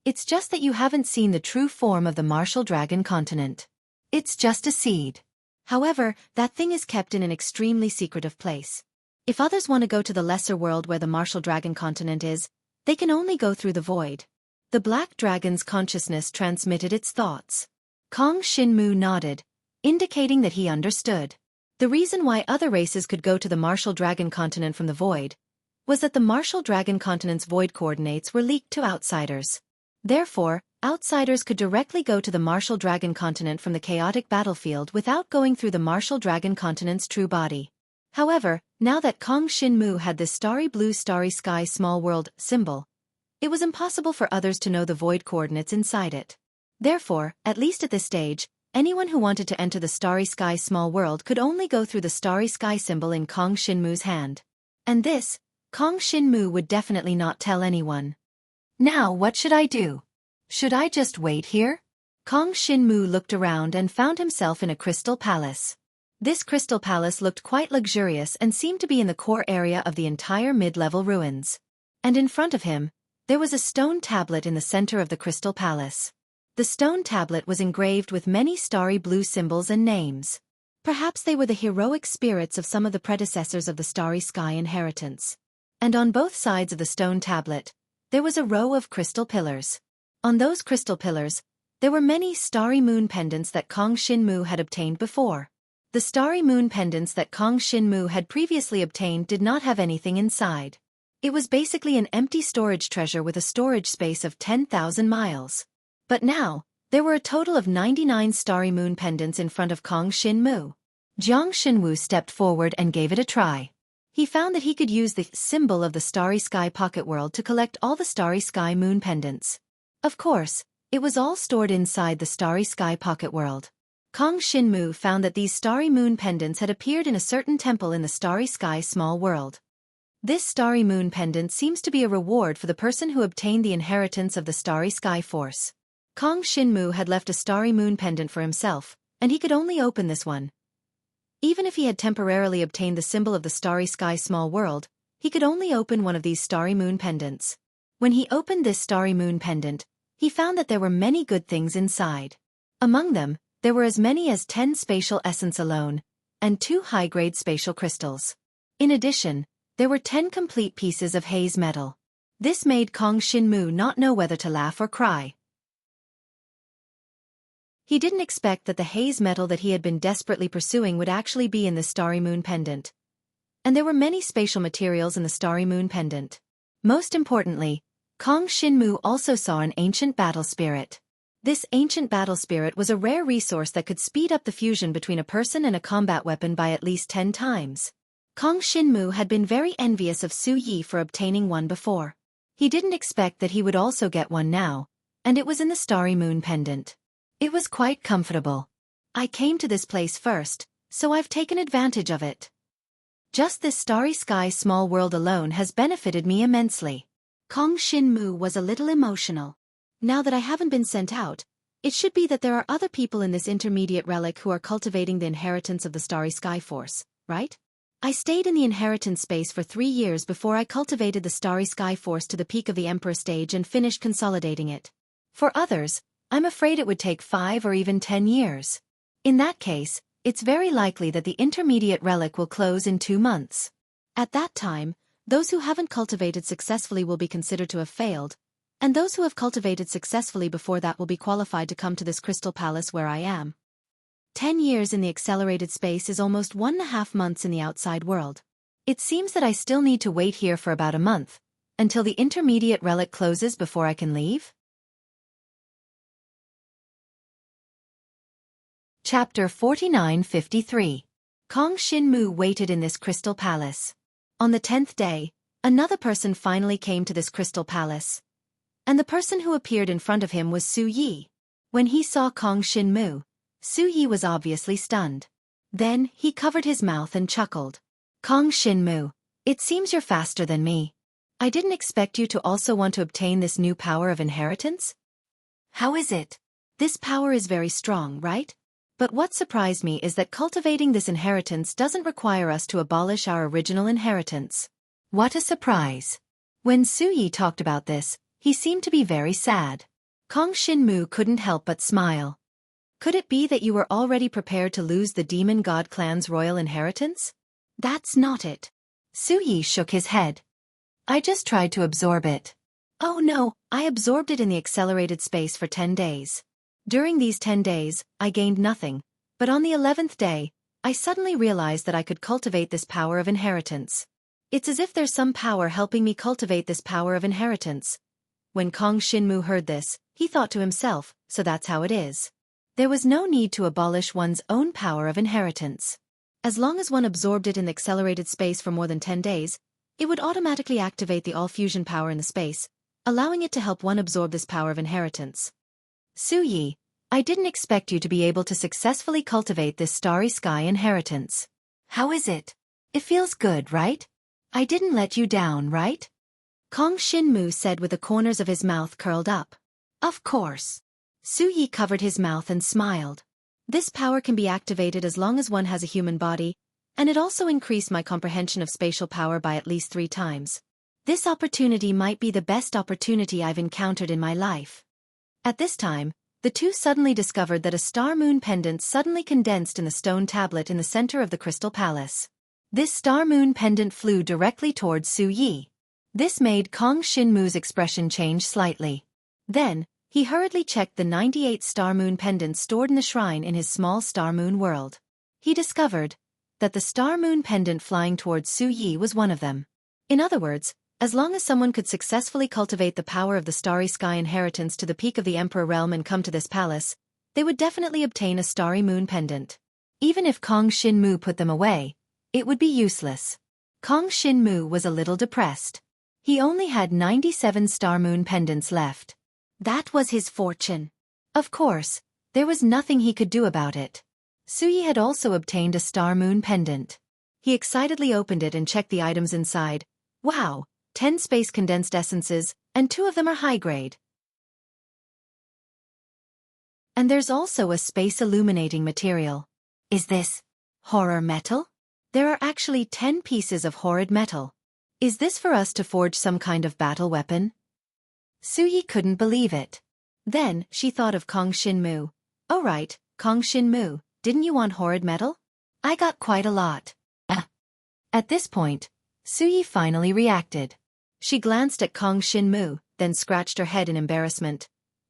It's just that you haven't seen the true form of the Martial Dragon Continent. It's just a seed. However, that thing is kept in an extremely secretive place. If others want to go to the lesser world where the Martial Dragon Continent is, they can only go through the void. The Black Dragon's consciousness transmitted its thoughts. Kong Shinmu nodded, indicating that he understood. The reason why other races could go to the Martial Dragon Continent from the void was that the Martial Dragon Continent's void coordinates were leaked to outsiders. Therefore, outsiders could directly go to the Martial Dragon Continent from the chaotic battlefield without going through the Martial Dragon Continent's true body. However, now that Kong Shin-Mu had this starry blue starry sky small world symbol, it was impossible for others to know the void coordinates inside it. Therefore, at least at this stage, anyone who wanted to enter the starry sky small world could only go through the starry sky symbol in Kong Shin-Mu's hand. And this, Kong Shin-Mu would definitely not tell anyone. Now what should I do? Should I just wait here? Kong Shin-Mu looked around and found himself in a crystal palace. This crystal palace looked quite luxurious and seemed to be in the core area of the entire mid-level ruins. And in front of him, there was a stone tablet in the center of the crystal palace. The stone tablet was engraved with many starry blue symbols and names. Perhaps they were the heroic spirits of some of the predecessors of the Starry Sky inheritance. And on both sides of the stone tablet, there was a row of crystal pillars. On those crystal pillars, there were many starry moon pendants that Kong Shin-Mu had obtained before. The starry moon pendants that Kong Shin-Mu had previously obtained did not have anything inside. It was basically an empty storage treasure with a storage space of 10,000 miles. But now, there were a total of 99 starry moon pendants in front of Kong Shin-Mu. Jiang Shinwu stepped forward and gave it a try. He found that he could use the symbol of the Starry Sky Pocket World to collect all the Starry Sky moon pendants. Of course, it was all stored inside the Starry Sky Pocket World. Kong Shin-Mu found that these starry moon pendants had appeared in a certain temple in the Starry Sky Small World. This starry moon pendant seems to be a reward for the person who obtained the inheritance of the Starry Sky Force. Kong Shin-Mu had left a starry moon pendant for himself, and he could only open this one. Even if he had temporarily obtained the symbol of the Starry Sky Small World, he could only open one of these starry moon pendants. When he opened this starry moon pendant, he found that there were many good things inside. Among them, there were as many as 10 spatial essence alone, and 2 high-grade spatial crystals. In addition, there were 10 complete pieces of haze metal. This made Kong Shin-Mu not know whether to laugh or cry. He didn't expect that the haze metal that he had been desperately pursuing would actually be in the starry moon pendant. And there were many spatial materials in the starry moon pendant. Most importantly, Kong Shin-Mu also saw an ancient battle spirit. This ancient battle spirit was a rare resource that could speed up the fusion between a person and a combat weapon by at least 10 times. Kong Shin-Mu had been very envious of Xueqi for obtaining one before. He didn't expect that he would also get one now, and it was in the starry moon pendant. It was quite comfortable. I came to this place first, so I've taken advantage of it. Just this Starry Sky Small World alone has benefited me immensely. Kong Shin-Mu was a little emotional. Now that I haven't been sent out, it should be that there are other people in this intermediate relic who are cultivating the inheritance of the Starry Sky Force, right? I stayed in the inheritance space for 3 years before I cultivated the Starry Sky Force to the peak of the Emperor stage and finished consolidating it. For others, I'm afraid it would take 5 or even 10 years. In that case, it's very likely that the intermediate relic will close in 2 months. At that time, those who haven't cultivated successfully will be considered to have failed, and those who have cultivated successfully before that will be qualified to come to this crystal palace where I am. 10 years in the accelerated space is almost 1.5 months in the outside world. It seems that I still need to wait here for about a month, until the intermediate relic closes before I can leave? Chapter 4953. Kong Shin-Mu waited in this crystal palace. On the 10th day, another person finally came to this crystal palace. And the person who appeared in front of him was Xueqi. When he saw Kong Shin-Mu, Xueqi was obviously stunned. Then, he covered his mouth and chuckled. Kong Shin-Mu, it seems you're faster than me. I didn't expect you to also want to obtain this new power of inheritance. How is it? This power is very strong, right? But what surprised me is that cultivating this inheritance doesn't require us to abolish our original inheritance. What a surprise. When Xueqi talked about this, he seemed to be very sad. Kong Shin-Mu couldn't help but smile. Could it be that you were already prepared to lose the Demon God clan's royal inheritance? That's not it. Xueqi shook his head. I just tried to absorb it. Oh no, I absorbed it in the accelerated space for 10 days. During these 10 days, I gained nothing, but on the 11th day, I suddenly realized that I could cultivate this power of inheritance. It's as if there's some power helping me cultivate this power of inheritance. When Kong Shinmu heard this, he thought to himself, so that's how it is. There was no need to abolish one's own power of inheritance. As long as one absorbed it in the accelerated space for more than 10 days, it would automatically activate the all-fusion power in the space, allowing it to help one absorb this power of inheritance. Xueqi, I didn't expect you to be able to successfully cultivate this starry sky inheritance. How is it? It feels good, right? I didn't let you down, right? Kong Shinmu said with the corners of his mouth curled up. Of course. Xueqi covered his mouth and smiled. This power can be activated as long as one has a human body, and it also increased my comprehension of spatial power by at least 3 times. This opportunity might be the best opportunity I've encountered in my life. At this time, the two suddenly discovered that a star-moon pendant suddenly condensed in the stone tablet in the center of the crystal palace. This star-moon pendant flew directly towards Xueqi. This made Kong Shinmu's expression change slightly. Then, he hurriedly checked the 98 star-moon pendants stored in the shrine in his small star-moon world. He discovered that the star-moon pendant flying towards Xueqi was one of them. In other words, as long as someone could successfully cultivate the power of the starry sky inheritance to the peak of the Emperor realm and come to this palace, they would definitely obtain a starry moon pendant. Even if Kong Shinmu put them away, it would be useless. Kong Shinmu was a little depressed. He only had 97 star moon pendants left. That was his fortune. Of course, there was nothing he could do about it. Xueqi had also obtained a star moon pendant. He excitedly opened it and checked the items inside. Wow, 10 space condensed essences, and 2 of them are high grade. And there's also a space illuminating material. Is this horror metal? There are actually 10 pieces of horrid metal. Is this for us to forge some kind of battle weapon? Xueqi couldn't believe it. Then, she thought of Kong Shinmu. Oh right, Kong Shinmu, didn't you want horrid metal? I got quite a lot. At this point, Xueqi finally reacted. She glanced at Kong Shinmu, then scratched her head in embarrassment.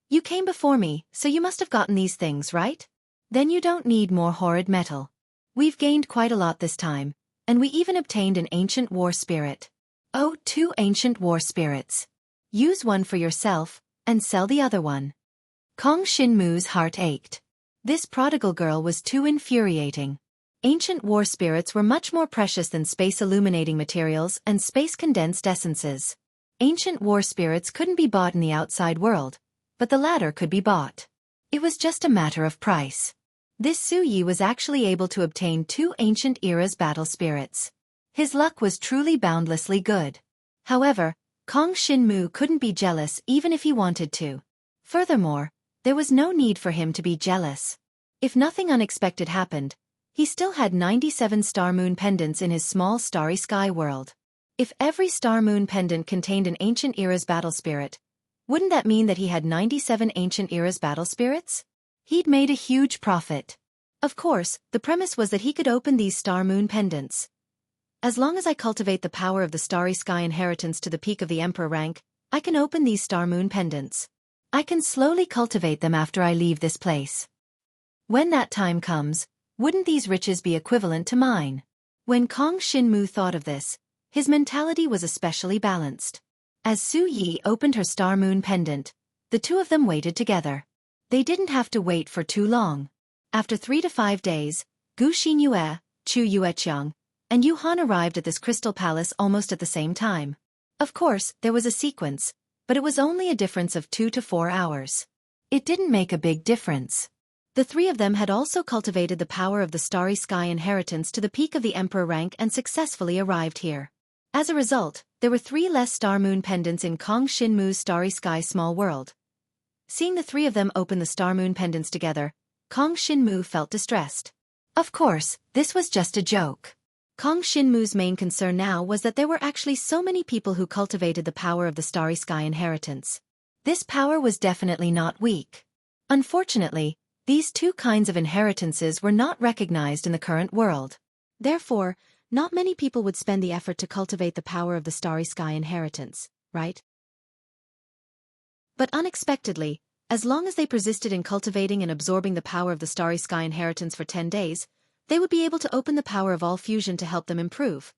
You came before me, so you must have gotten these things, right? Then you don't need more horrid metal. We've gained quite a lot this time, and we even obtained an ancient war spirit. Oh, 2 ancient war spirits. Use one for yourself, and sell the other one. Kong Shinmu's heart ached. This prodigal girl was too infuriating. Ancient war spirits were much more precious than space illuminating materials and space condensed essences. Ancient war spirits couldn't be bought in the outside world, but the latter could be bought. It was just a matter of price. This Xueqi was actually able to obtain 2 ancient era's battle spirits. His luck was truly boundlessly good. However, Kong Shinmu couldn't be jealous even if he wanted to. Furthermore, there was no need for him to be jealous. If nothing unexpected happened, he still had 97 star moon pendants in his small starry sky world. If every star moon pendant contained an ancient era's battle spirit, wouldn't that mean that he had 97 ancient era's battle spirits? He'd made a huge profit. Of course, the premise was that he could open these star moon pendants. As long as I cultivate the power of the starry sky inheritance to the peak of the emperor rank, I can open these star moon pendants. I can slowly cultivate them after I leave this place. When that time comes, wouldn't these riches be equivalent to mine? When Kong Shinmu thought of this, his mentality was especially balanced. As Xueqi opened her star moon pendant, the two of them waited together. They didn't have to wait for too long. After 3 to 5 days, Gu Xinyue, Chu Yueqiang, and Yu Han arrived at this crystal palace almost at the same time. Of course, there was a sequence, but it was only a difference of 2 to 4 hours. It didn't make a big difference. The 3 of them had also cultivated the power of the starry sky inheritance to the peak of the emperor rank and successfully arrived here. As a result, there were 3 less star moon pendants in Kong Shinmu's starry sky small world. Seeing the 3 of them open the star moon pendants together, Kong Shinmu felt distressed. Of course, this was just a joke. Kong Shinmu's main concern now was that there were actually so many people who cultivated the power of the starry sky inheritance. This power was definitely not weak. Unfortunately, these 2 kinds of inheritances were not recognized in the current world. Therefore, not many people would spend the effort to cultivate the power of the starry sky inheritance, right? But unexpectedly, as long as they persisted in cultivating and absorbing the power of the starry sky inheritance for 10 days, they would be able to open the power of all fusion to help them improve.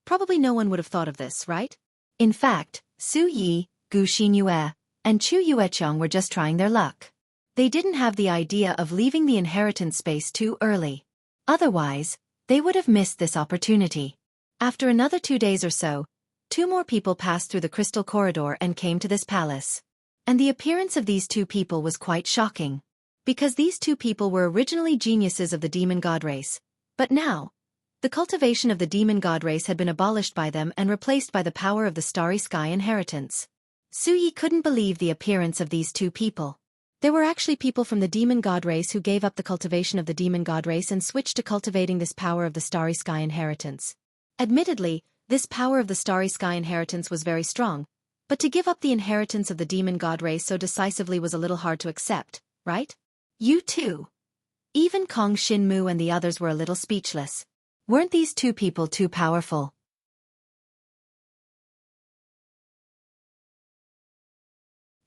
Probably no one would have thought of this, right? In fact, Xueqi, Gu Xinyue, and Chu Yuecheng were just trying their luck. They didn't have the idea of leaving the inheritance space too early. Otherwise, they would have missed this opportunity. After another 2 days or so, 2 more people passed through the crystal corridor and came to this palace. And the appearance of these 2 people was quite shocking. Because these 2 people were originally geniuses of the demon god race. But now, the cultivation of the demon god race had been abolished by them and replaced by the power of the starry sky inheritance. Xueqi couldn't believe the appearance of these 2 people. There were actually people from the demon god race who gave up the cultivation of the demon god race and switched to cultivating this power of the starry sky inheritance. Admittedly, this power of the starry sky inheritance was very strong, but to give up the inheritance of the demon god race so decisively was a little hard to accept, right? You too. Even Kong Shinmu and the others were a little speechless. Weren't these 2 people too powerful?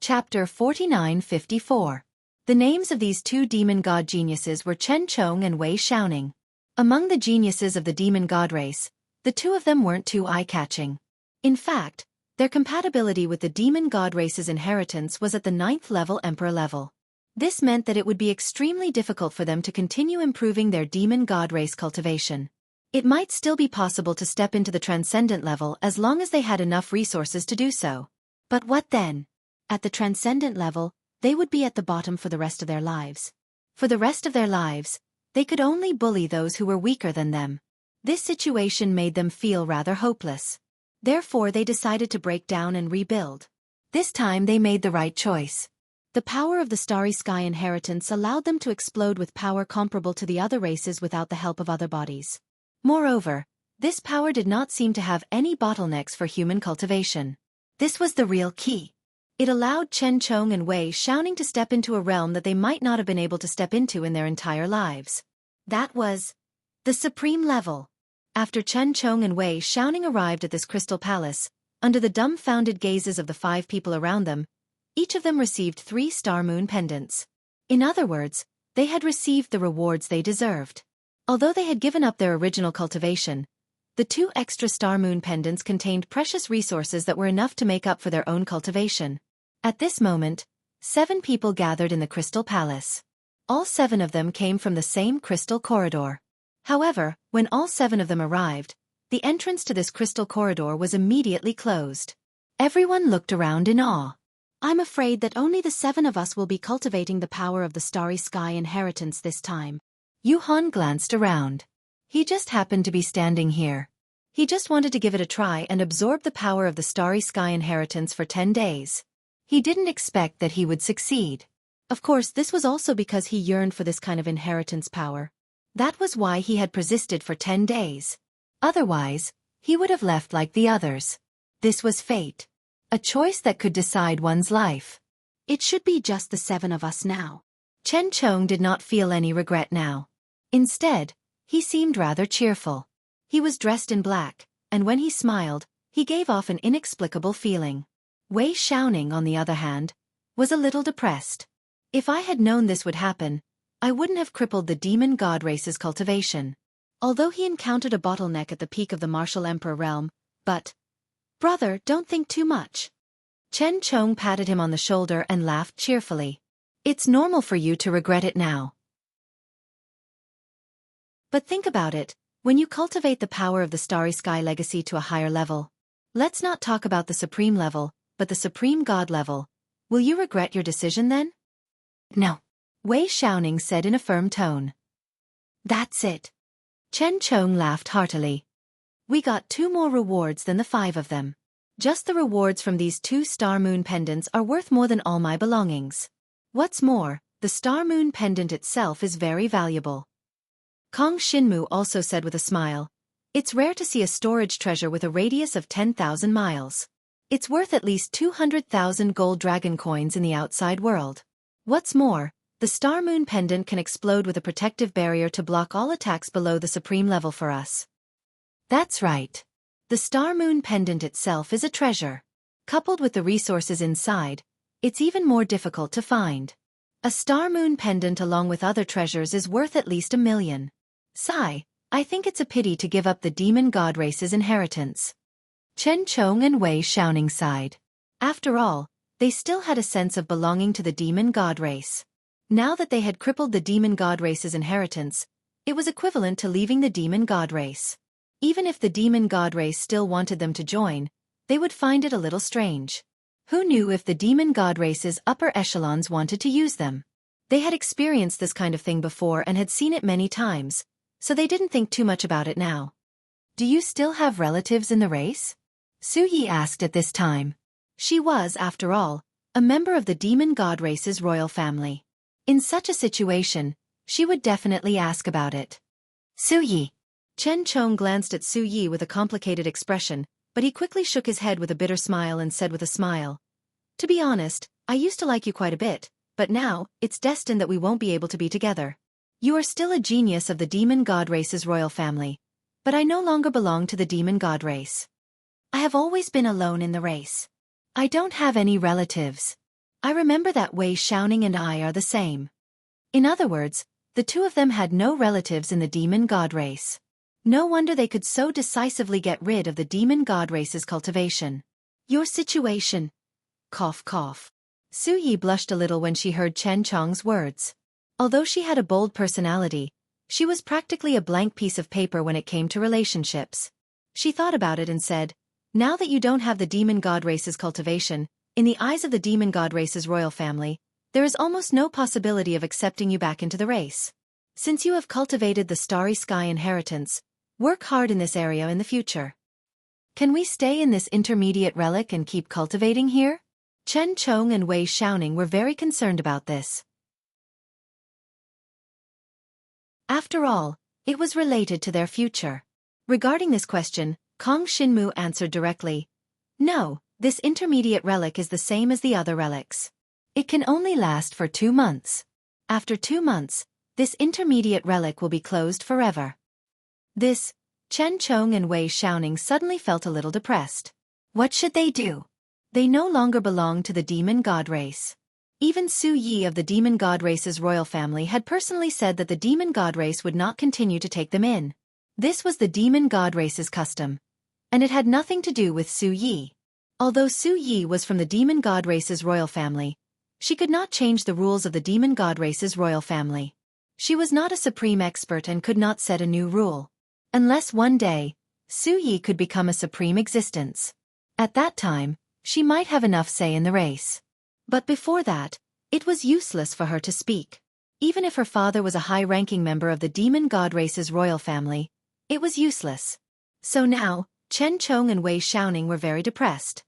Chapter 49-54. The names of these 2 demon god geniuses were Chen Chong and Wei Xiaoning. Among the geniuses of the demon god race, the 2 of them weren't too eye-catching. In fact, their compatibility with the demon god race's inheritance was at the 9th level emperor level. This meant that it would be extremely difficult for them to continue improving their demon god race cultivation. It might still be possible to step into the transcendent level as long as they had enough resources to do so. But what then? At the transcendent level, they would be at the bottom for the rest of their lives. For the rest of their lives, they could only bully those who were weaker than them. This situation made them feel rather hopeless. Therefore they decided to break down and rebuild. This time they made the right choice. The power of the starry sky inheritance allowed them to explode with power comparable to the other races without the help of other bodies. Moreover, this power did not seem to have any bottlenecks for human cultivation. This was the real key. It allowed Chen Chong and Wei Xiaoning to step into a realm that they might not have been able to step into in their entire lives. That was the supreme level. After Chen Chong and Wei Xiaoning arrived at this crystal palace, under the dumbfounded gazes of the 5 people around them, each of them received 3 star moon pendants. In other words, they had received the rewards they deserved. Although they had given up their original cultivation, the 2 extra star moon pendants contained precious resources that were enough to make up for their own cultivation. At this moment, 7 people gathered in the crystal palace. All 7 of them came from the same crystal corridor. However, when all 7 of them arrived, the entrance to this crystal corridor was immediately closed. Everyone looked around in awe. I'm afraid that only the 7 of us will be cultivating the power of the starry sky inheritance this time. Yuhan glanced around. He just happened to be standing here. He just wanted to give it a try and absorb the power of the starry sky inheritance for 10 days. He didn't expect that he would succeed. Of course, this was also because he yearned for this kind of inheritance power. That was why he had persisted for 10 days. Otherwise, he would have left like the others. This was fate. A choice that could decide one's life. It should be just the 7 of us now. Chen Chong did not feel any regret now. Instead, he seemed rather cheerful. He was dressed in black, and when he smiled, he gave off an inexplicable feeling. Wei Xiaoning, on the other hand, was a little depressed. If I had known this would happen, I wouldn't have crippled the demon god race's cultivation. Although he encountered a bottleneck at the peak of the martial emperor realm, but... Brother, don't think too much. Chen Chong patted him on the shoulder and laughed cheerfully. It's normal for you to regret it now. But think about it, when you cultivate the power of the starry sky legacy to a higher level. Let's not talk about the supreme level, but the supreme god level. Will you regret your decision then? No. Wei Xiaoning said in a firm tone. That's it. Chen Chong laughed heartily. We got 2 more rewards than the 5 of them. Just the rewards from these 2 star moon pendants are worth more than all my belongings. What's more, the star moon pendant itself is very valuable. Kong Shinmu also said with a smile. It's rare to see a storage treasure with a radius of 10,000 miles. It's worth at least 200,000 gold dragon coins in the outside world. What's more, the star moon pendant can explode with a protective barrier to block all attacks below the supreme level for us. That's right. The star moon pendant itself is a treasure. Coupled with the resources inside, it's even more difficult to find. A star moon pendant along with other treasures is worth at least 1 million. Sigh, I think it's a pity to give up the demon god race's inheritance. Chen Chong and Wei Xiaoning sighed. After all, they still had a sense of belonging to the demon god race. Now that they had crippled the demon god race's inheritance, it was equivalent to leaving the demon god race. Even if the demon god race still wanted them to join, they would find it a little strange. Who knew if the demon god race's upper echelons wanted to use them? They had experienced this kind of thing before and had seen it many times, so they didn't think too much about it now. Do you still have relatives in the race? Xueqi asked at this time. She was, after all, a member of the demon god race's royal family. In such a situation, she would definitely ask about it. Xueqi. Chen Chong glanced at Xueqi with a complicated expression, but he quickly shook his head with a bitter smile and said with a smile, "To be honest, I used to like you quite a bit, but now, it's destined that we won't be able to be together. You are still a genius of the demon god race's royal family, but I no longer belong to the demon god race. I have always been alone in the race. I don't have any relatives. I remember that Wei Xiaoning and I are the same." In other words, the two of them had no relatives in the demon god race. No wonder they could so decisively get rid of the demon god race's cultivation. Your situation. Cough cough. Xueqi blushed a little when she heard Chen Chong's words. Although she had a bold personality, she was practically a blank piece of paper when it came to relationships. She thought about it and said, "Now that you don't have the demon god race's cultivation, in the eyes of the demon god race's royal family, there is almost no possibility of accepting you back into the race. Since you have cultivated the starry sky inheritance, work hard in this area in the future. Can we stay in this intermediate relic and keep cultivating here?" Chen Chong and Wei Xiaoning were very concerned about this. After all, it was related to their future. Regarding this question, Kong Xinmu answered directly, "No, this intermediate relic is the same as the other relics. It can only last for 2 months. After 2 months, this intermediate relic will be closed forever." This, Chen Chong and Wei Xiaoning suddenly felt a little depressed. What should they do? They no longer belonged to the demon god race. Even Xueqi of the demon god race's royal family had personally said that the demon god race would not continue to take them in. This was the demon god race's custom, and it had nothing to do with Xueqi. Although Xueqi was from the demon god race's royal family, she could not change the rules of the demon god race's royal family. She was not a supreme expert and could not set a new rule. Unless one day, Xueqi could become a supreme existence. At that time, she might have enough say in the race. But before that, it was useless for her to speak. Even if her father was a high-ranking member of the demon god race's royal family, it was useless. So now, Chen Chong and Wei Xiaoning were very depressed.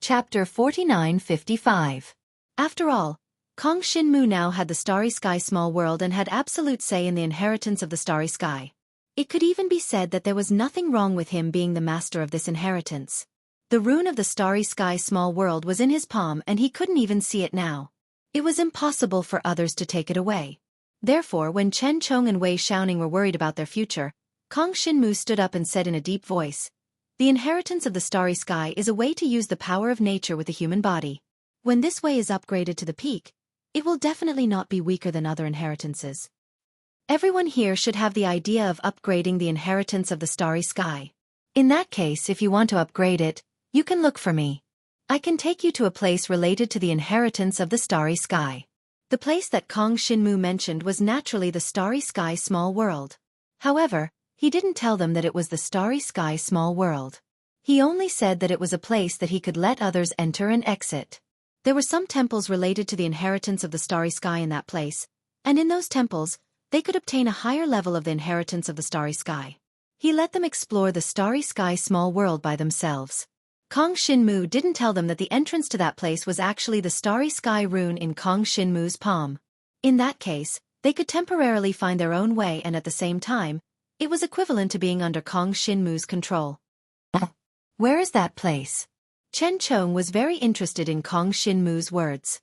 Chapter 49-55. After all, Kong Xinmu now had the Starry Sky Small World and had absolute say in the inheritance of the Starry Sky. It could even be said that there was nothing wrong with him being the master of this inheritance. The rune of the Starry Sky Small World was in his palm and he couldn't even see it now. It was impossible for others to take it away. Therefore, when Chen Chong and Wei Xiaoning were worried about their future, Kong Xinmu stood up and said in a deep voice, "The inheritance of the Starry Sky is a way to use the power of nature with the human body. When this way is upgraded to the peak, it will definitely not be weaker than other inheritances. Everyone here should have the idea of upgrading the inheritance of the Starry Sky. In that case, if you want to upgrade it, you can look for me. I can take you to a place related to the inheritance of the Starry Sky." The place that Kong Xinmu mentioned was naturally the Starry Sky Small World. However, he didn't tell them that it was the Starry Sky Small World. He only said that it was a place that he could let others enter and exit. There were some temples related to the inheritance of the Starry Sky in that place, and in those temples, they could obtain a higher level of the inheritance of the Starry Sky. He let them explore the Starry Sky Small World by themselves. Kong Xinmu didn't tell them that the entrance to that place was actually the Starry Sky rune in Kong Xinmu's palm. In that case, they could temporarily find their own way and at the same time, it was equivalent to being under Kong Xinmu's control. Where is that place? Chen Chong was very interested in Kong Xinmu's words.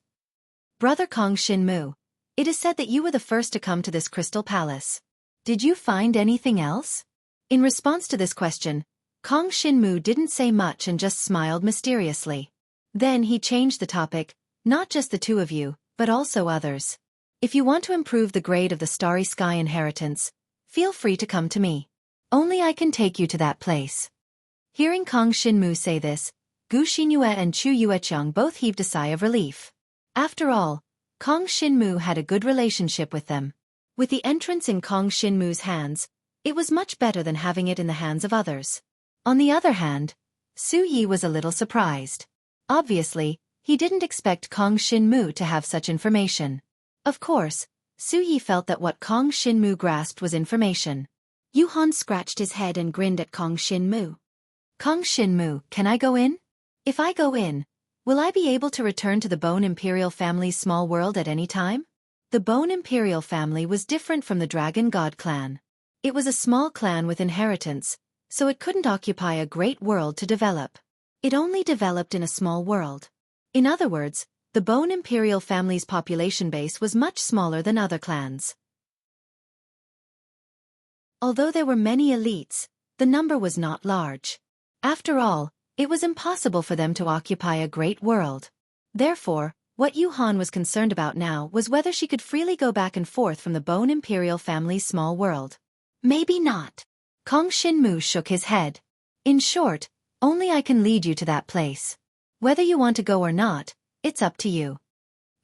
Brother Kong Xinmu, it is said that you were the first to come to this crystal palace. Did you find anything else? In response to this question, Kong Xinmu didn't say much and just smiled mysteriously. Then he changed the topic, not just the two of you, but also others. If you want to improve the grade of the Starry Sky inheritance, feel free to come to me. Only I can take you to that place. Hearing Kong Shinmu say this, Gu Xinyue and Chu Yueqiang both heaved a sigh of relief. After all, Kong Shinmu had a good relationship with them. With the entrance in Kong Shinmu's hands, it was much better than having it in the hands of others. On the other hand, Xueqi was a little surprised. Obviously, he didn't expect Kong Shinmu to have such information. Of course, Xueqi felt that what Kong Shinmu grasped was information. Yuhan scratched his head and grinned at Kong Shinmu. Kong Shinmu, can I go in? If I go in, will I be able to return to the Bone Imperial family's small world at any time? The Bone Imperial family was different from the Dragon God clan. It was a small clan with inheritance, so it couldn't occupy a great world to develop. It only developed in a small world. In other words, the Bone Imperial family's population base was much smaller than other clans. Although there were many elites, the number was not large. After all, it was impossible for them to occupy a great world. Therefore, what Yuhan was concerned about now was whether she could freely go back and forth from the Bone Imperial family's small world. Maybe not. Kong Shinmu shook his head. In short, only I can lead you to that place. Whether you want to go or not, it's up to you.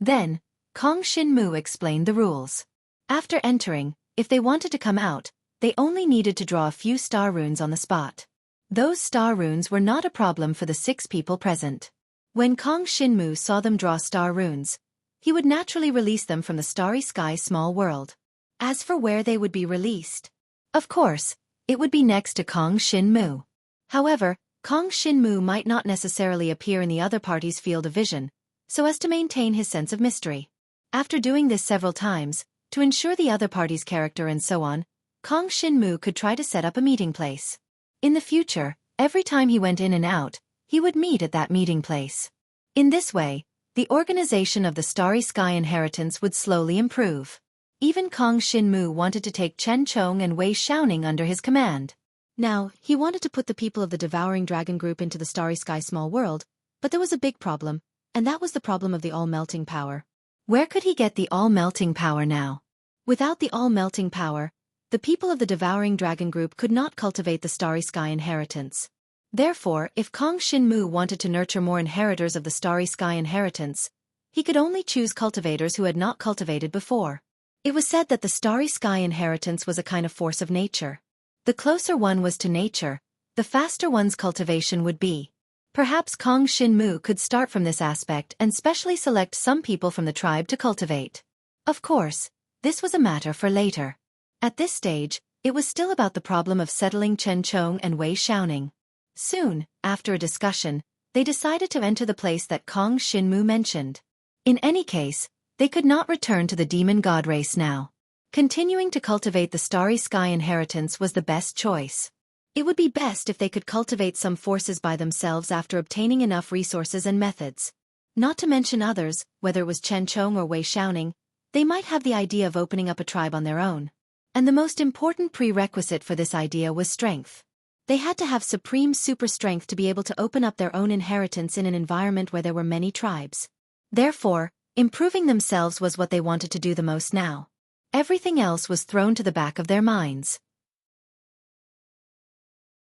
Then, Kong Shinmu explained the rules. After entering, if they wanted to come out, they only needed to draw a few star runes on the spot. Those star runes were not a problem for the 6 people present. When Kong Shinmu saw them draw star runes, he would naturally release them from the Starry Sky small world. As for where they would be released, of course, it would be next to Kong Shinmu. However, Kong Shinmu might not necessarily appear in the other party's field of vision, so as to maintain his sense of mystery. After doing this several times, to ensure the other party's character and so on, Kong Shinmu could try to set up a meeting place. In the future, every time he went in and out, he would meet at that meeting place. In this way, the organization of the Starry Sky inheritance would slowly improve. Even Kong Shinmu wanted to take Chen Chong and Wei Xiaoning under his command. Now, he wanted to put the people of the Devouring Dragon group into the Starry Sky small world, but there was a big problem, and that was the problem of the all-melting power. Where could he get the all-melting power now? Without the all-melting power, the people of the Devouring Dragon group could not cultivate the Starry Sky inheritance. Therefore, if Kong Shinmu wanted to nurture more inheritors of the Starry Sky inheritance, he could only choose cultivators who had not cultivated before. It was said that the Starry Sky inheritance was a kind of force of nature. The closer one was to nature, the faster one's cultivation would be. Perhaps Kong Shinmu could start from this aspect and specially select some people from the tribe to cultivate. Of course, this was a matter for later. At this stage, it was still about the problem of settling Chen Chong and Wei Xiaoning. Soon, after a discussion, they decided to enter the place that Kong Shinmu mentioned. In any case, they could not return to the demon god race now. Continuing to cultivate the Starry Sky inheritance was the best choice. It would be best if they could cultivate some forces by themselves after obtaining enough resources and methods. Not to mention others, whether it was Chen Chong or Wei Xiaoning, they might have the idea of opening up a tribe on their own. And the most important prerequisite for this idea was strength. They had to have supreme super strength to be able to open up their own inheritance in an environment where there were many tribes. Therefore, improving themselves was what they wanted to do the most now. Everything else was thrown to the back of their minds.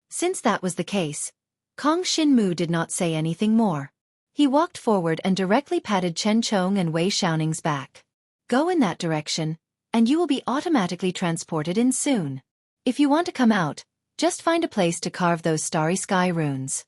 Since that was the case, Kong Shinmu did not say anything more. He walked forward and directly patted Chen Chong and Wei Xiaoning's back. Go in that direction, and you will be automatically transported in soon. If you want to come out, just find a place to carve those Starry Sky runes.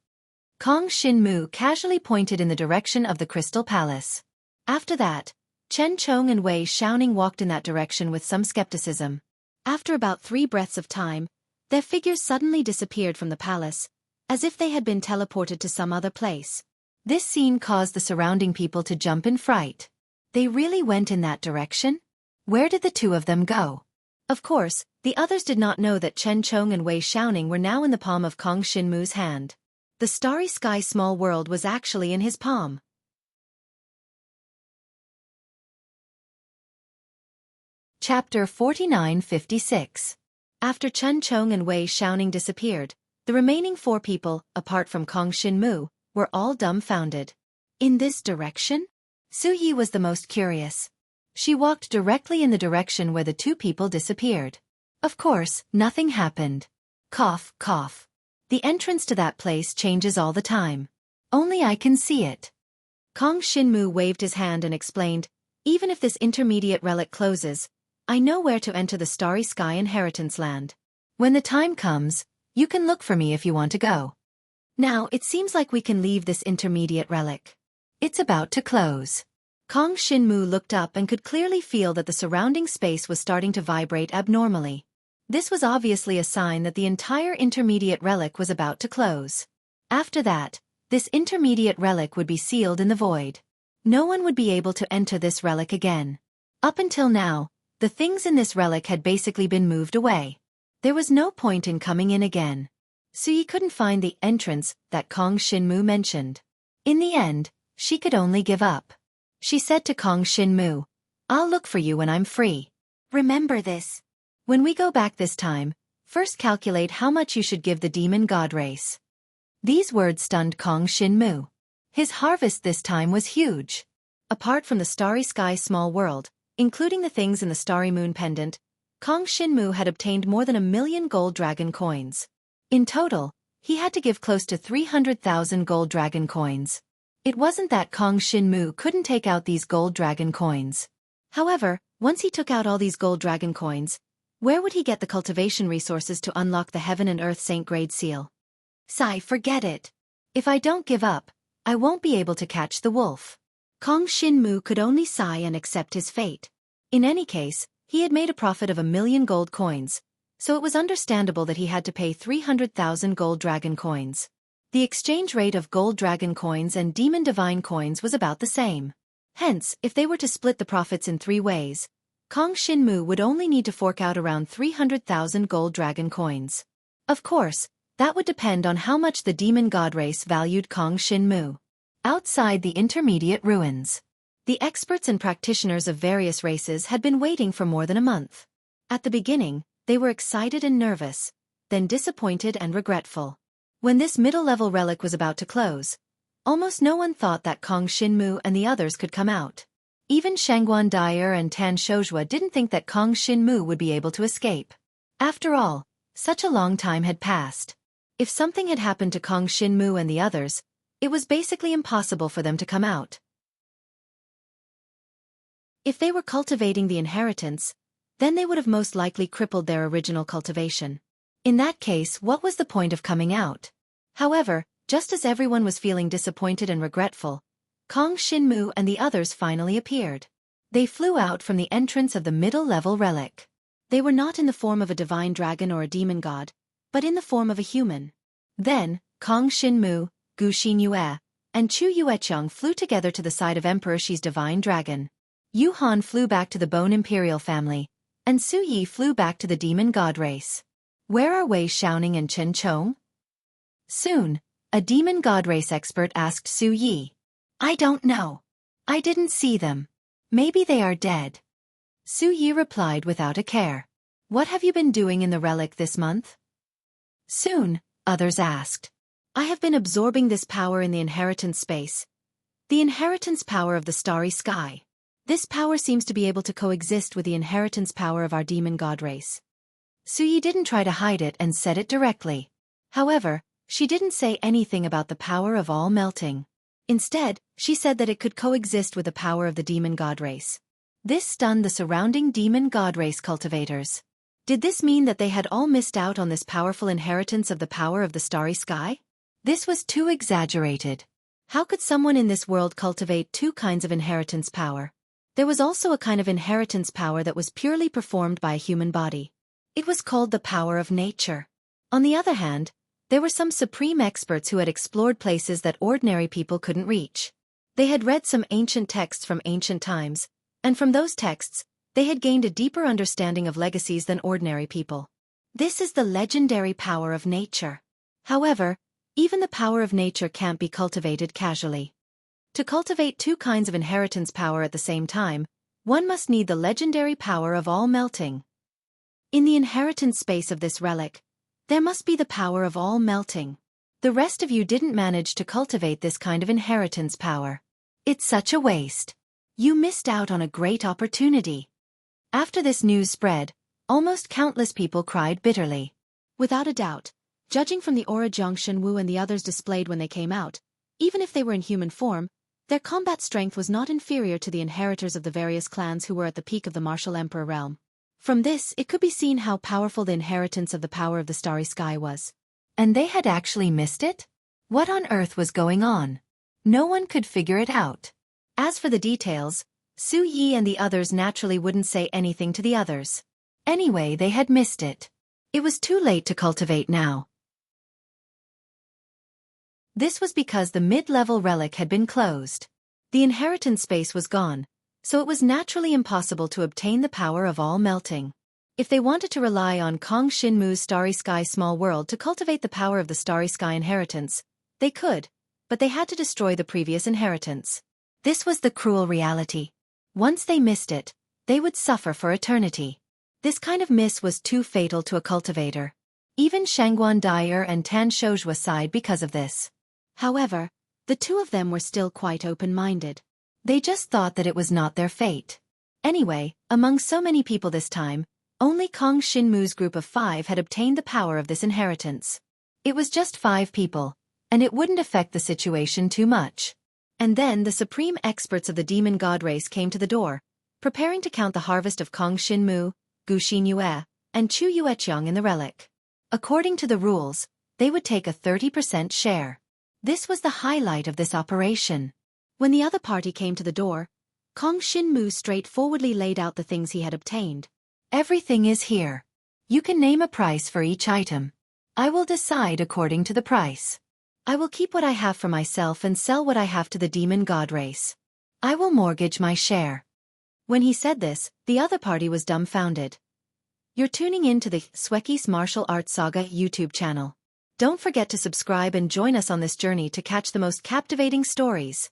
Kong Shinmu casually pointed in the direction of the Crystal Palace. After that, Chen Chong and Wei Xiaoning walked in that direction with some skepticism. After about 3 breaths of time, their figures suddenly disappeared from the palace, as if they had been teleported to some other place. This scene caused the surrounding people to jump in fright. They really went in that direction? Where did the 2 of them go? Of course, the others did not know that Chen Chong and Wei Xiaoning were now in the palm of Kong Shinmu's hand. The Starry Sky small world was actually in his palm. Chapter 49-56. After Chen Chong and Wei Xiaoning disappeared, the remaining 4 people, apart from Kong Shinmu, were all dumbfounded. In this direction? Xueqi was the most curious. She walked directly in the direction where the two people disappeared. Of course, nothing happened. Cough, cough. The entrance to that place changes all the time. Only I can see it. Kong Shinmu waved his hand and explained, even if this intermediate relic closes, I know where to enter the Starry Sky Inheritance Land. When the time comes, you can look for me if you want to go. Now, it seems like we can leave this intermediate relic. It's about to close. Kong Shinmu looked up and could clearly feel that the surrounding space was starting to vibrate abnormally. This was obviously a sign that the entire intermediate relic was about to close. After that, this intermediate relic would be sealed in the void. No one would be able to enter this relic again. Up until now, the things in this relic had basically been moved away. There was no point in coming in again. Xueqi couldn't find the entrance that Kong Shinmu mentioned. In the end, she could only give up. She said to Kong Shinmu, I'll look for you when I'm free. Remember this. When we go back this time, first calculate how much you should give the demon god race. These words stunned Kong Shinmu. His harvest this time was huge. Apart from the Starry Sky small world, including the things in the Starry Moon pendant, Kong Shinmu had obtained more than 1,000,000 gold dragon coins. In total, he had to give close to 300,000 gold dragon coins. It wasn't that Kong Shinmu couldn't take out these gold dragon coins. However, once he took out all these gold dragon coins, where would he get the cultivation resources to unlock the Heaven and Earth Saint Grade seal? Sigh, forget it. If I don't give up, I won't be able to catch the wolf. Kong Shinmu could only sigh and accept his fate. In any case, he had made a profit of 1,000,000 gold coins, so it was understandable that he had to pay 300,000 gold dragon coins. The exchange rate of gold dragon coins and demon divine coins was about the same. Hence, if they were to split the profits in 3 ways, Kong Shinmu would only need to fork out around 300,000 gold dragon coins. Of course, that would depend on how much the demon god race valued Kong Shinmu. Outside the intermediate ruins, the experts and practitioners of various races had been waiting for more than a month. At the beginning, they were excited and nervous, then disappointed and regretful. When this middle-level relic was about to close, almost no one thought that Kong Shinmu and the others could come out. Even Shangguan Dyer and Tan Shozhua didn't think that Kong Shinmu would be able to escape. After all, such a long time had passed. If something had happened to Kong Shinmu and the others, it was basically impossible for them to come out. If they were cultivating the inheritance, then they would have most likely crippled their original cultivation. In that case, what was the point of coming out? However, just as everyone was feeling disappointed and regretful, Kong Shinmu and the others finally appeared. They flew out from the entrance of the middle-level relic. They were not in the form of a divine dragon or a demon god, but in the form of a human. Then, Kong Shinmu, Gu Xinyue, and Chu Yuecheng flew together to the side of Emperor Shi's divine dragon. Yu Han flew back to the Bone Imperial family, and Su Yi flew back to the demon god race. Where are Wei Xiaoning and Chen Chong? Soon, a demon god race expert asked Su Yi. I don't know. I didn't see them. Maybe they are dead. Su Yi replied without a care. What have you been doing in the relic this month? Soon, others asked. I have been absorbing this power in the inheritance space. The inheritance power of the starry sky. This power seems to be able to coexist with the inheritance power of our demon god race. Su Yi didn't try to hide it and said it directly. However, she didn't say anything about the power of all melting. Instead, she said that it could coexist with the power of the demon god race. This stunned the surrounding demon god race cultivators. Did this mean that they had all missed out on this powerful inheritance of the power of the starry sky? This was too exaggerated. How could someone in this world cultivate 2 kinds of inheritance power? There was also a kind of inheritance power that was purely performed by a human body. It was called the power of nature. On the other hand, there were some supreme experts who had explored places that ordinary people couldn't reach. They had read some ancient texts from ancient times, and from those texts, they had gained a deeper understanding of legacies than ordinary people. This is the legendary power of nature. However, even the power of nature can't be cultivated casually. To cultivate 2 kinds of inheritance power at the same time, one must need the legendary power of all melting. In the inheritance space of this relic, there must be the power of all melting. The rest of you didn't manage to cultivate this kind of inheritance power. It's such a waste. You missed out on a great opportunity. After this news spread, almost countless people cried bitterly. Without a doubt, judging from the aura Jiang Shenwu and the others displayed when they came out, even if they were in human form, their combat strength was not inferior to the inheritors of the various clans who were at the peak of the martial emperor realm. From this, it could be seen how powerful the inheritance of the power of the starry sky was. And they had actually missed it? What on earth was going on? No one could figure it out. As for the details, Xueqi and the others naturally wouldn't say anything to the others. Anyway, they had missed it. It was too late to cultivate now. This was because the mid-level relic had been closed. The inheritance space was gone, so it was naturally impossible to obtain the power of all melting. If they wanted to rely on Kong Shinmu's Starry Sky Small World to cultivate the power of the Starry Sky inheritance, they could, but they had to destroy the previous inheritance. This was the cruel reality. Once they missed it, they would suffer for eternity. This kind of miss was too fatal to a cultivator. Even Shangguan Dai'er and Tan Shoujua sighed because of this. However, the two of them were still quite open-minded. They just thought that it was not their fate. Anyway, among so many people this time, only Kong Shinmu's group of 5 had obtained the power of this inheritance. It was just 5 people, and it wouldn't affect the situation too much. And then the supreme experts of the demon god race came to the door, preparing to count the harvest of Kong Shinmu, Gu Xinyue, and Chu Yueqiang in the relic. According to the rules, they would take a 30% share. This was the highlight of this operation. When the other party came to the door, Kong Shinmu straightforwardly laid out the things he had obtained. Everything is here. You can name a price for each item. I will decide according to the price. I will keep what I have for myself and sell what I have to the demon god race. I will mortgage my share. When he said this, the other party was dumbfounded. You're tuning in to the Xueqi's Martial Arts Saga YouTube channel. Don't forget to subscribe and join us on this journey to catch the most captivating stories.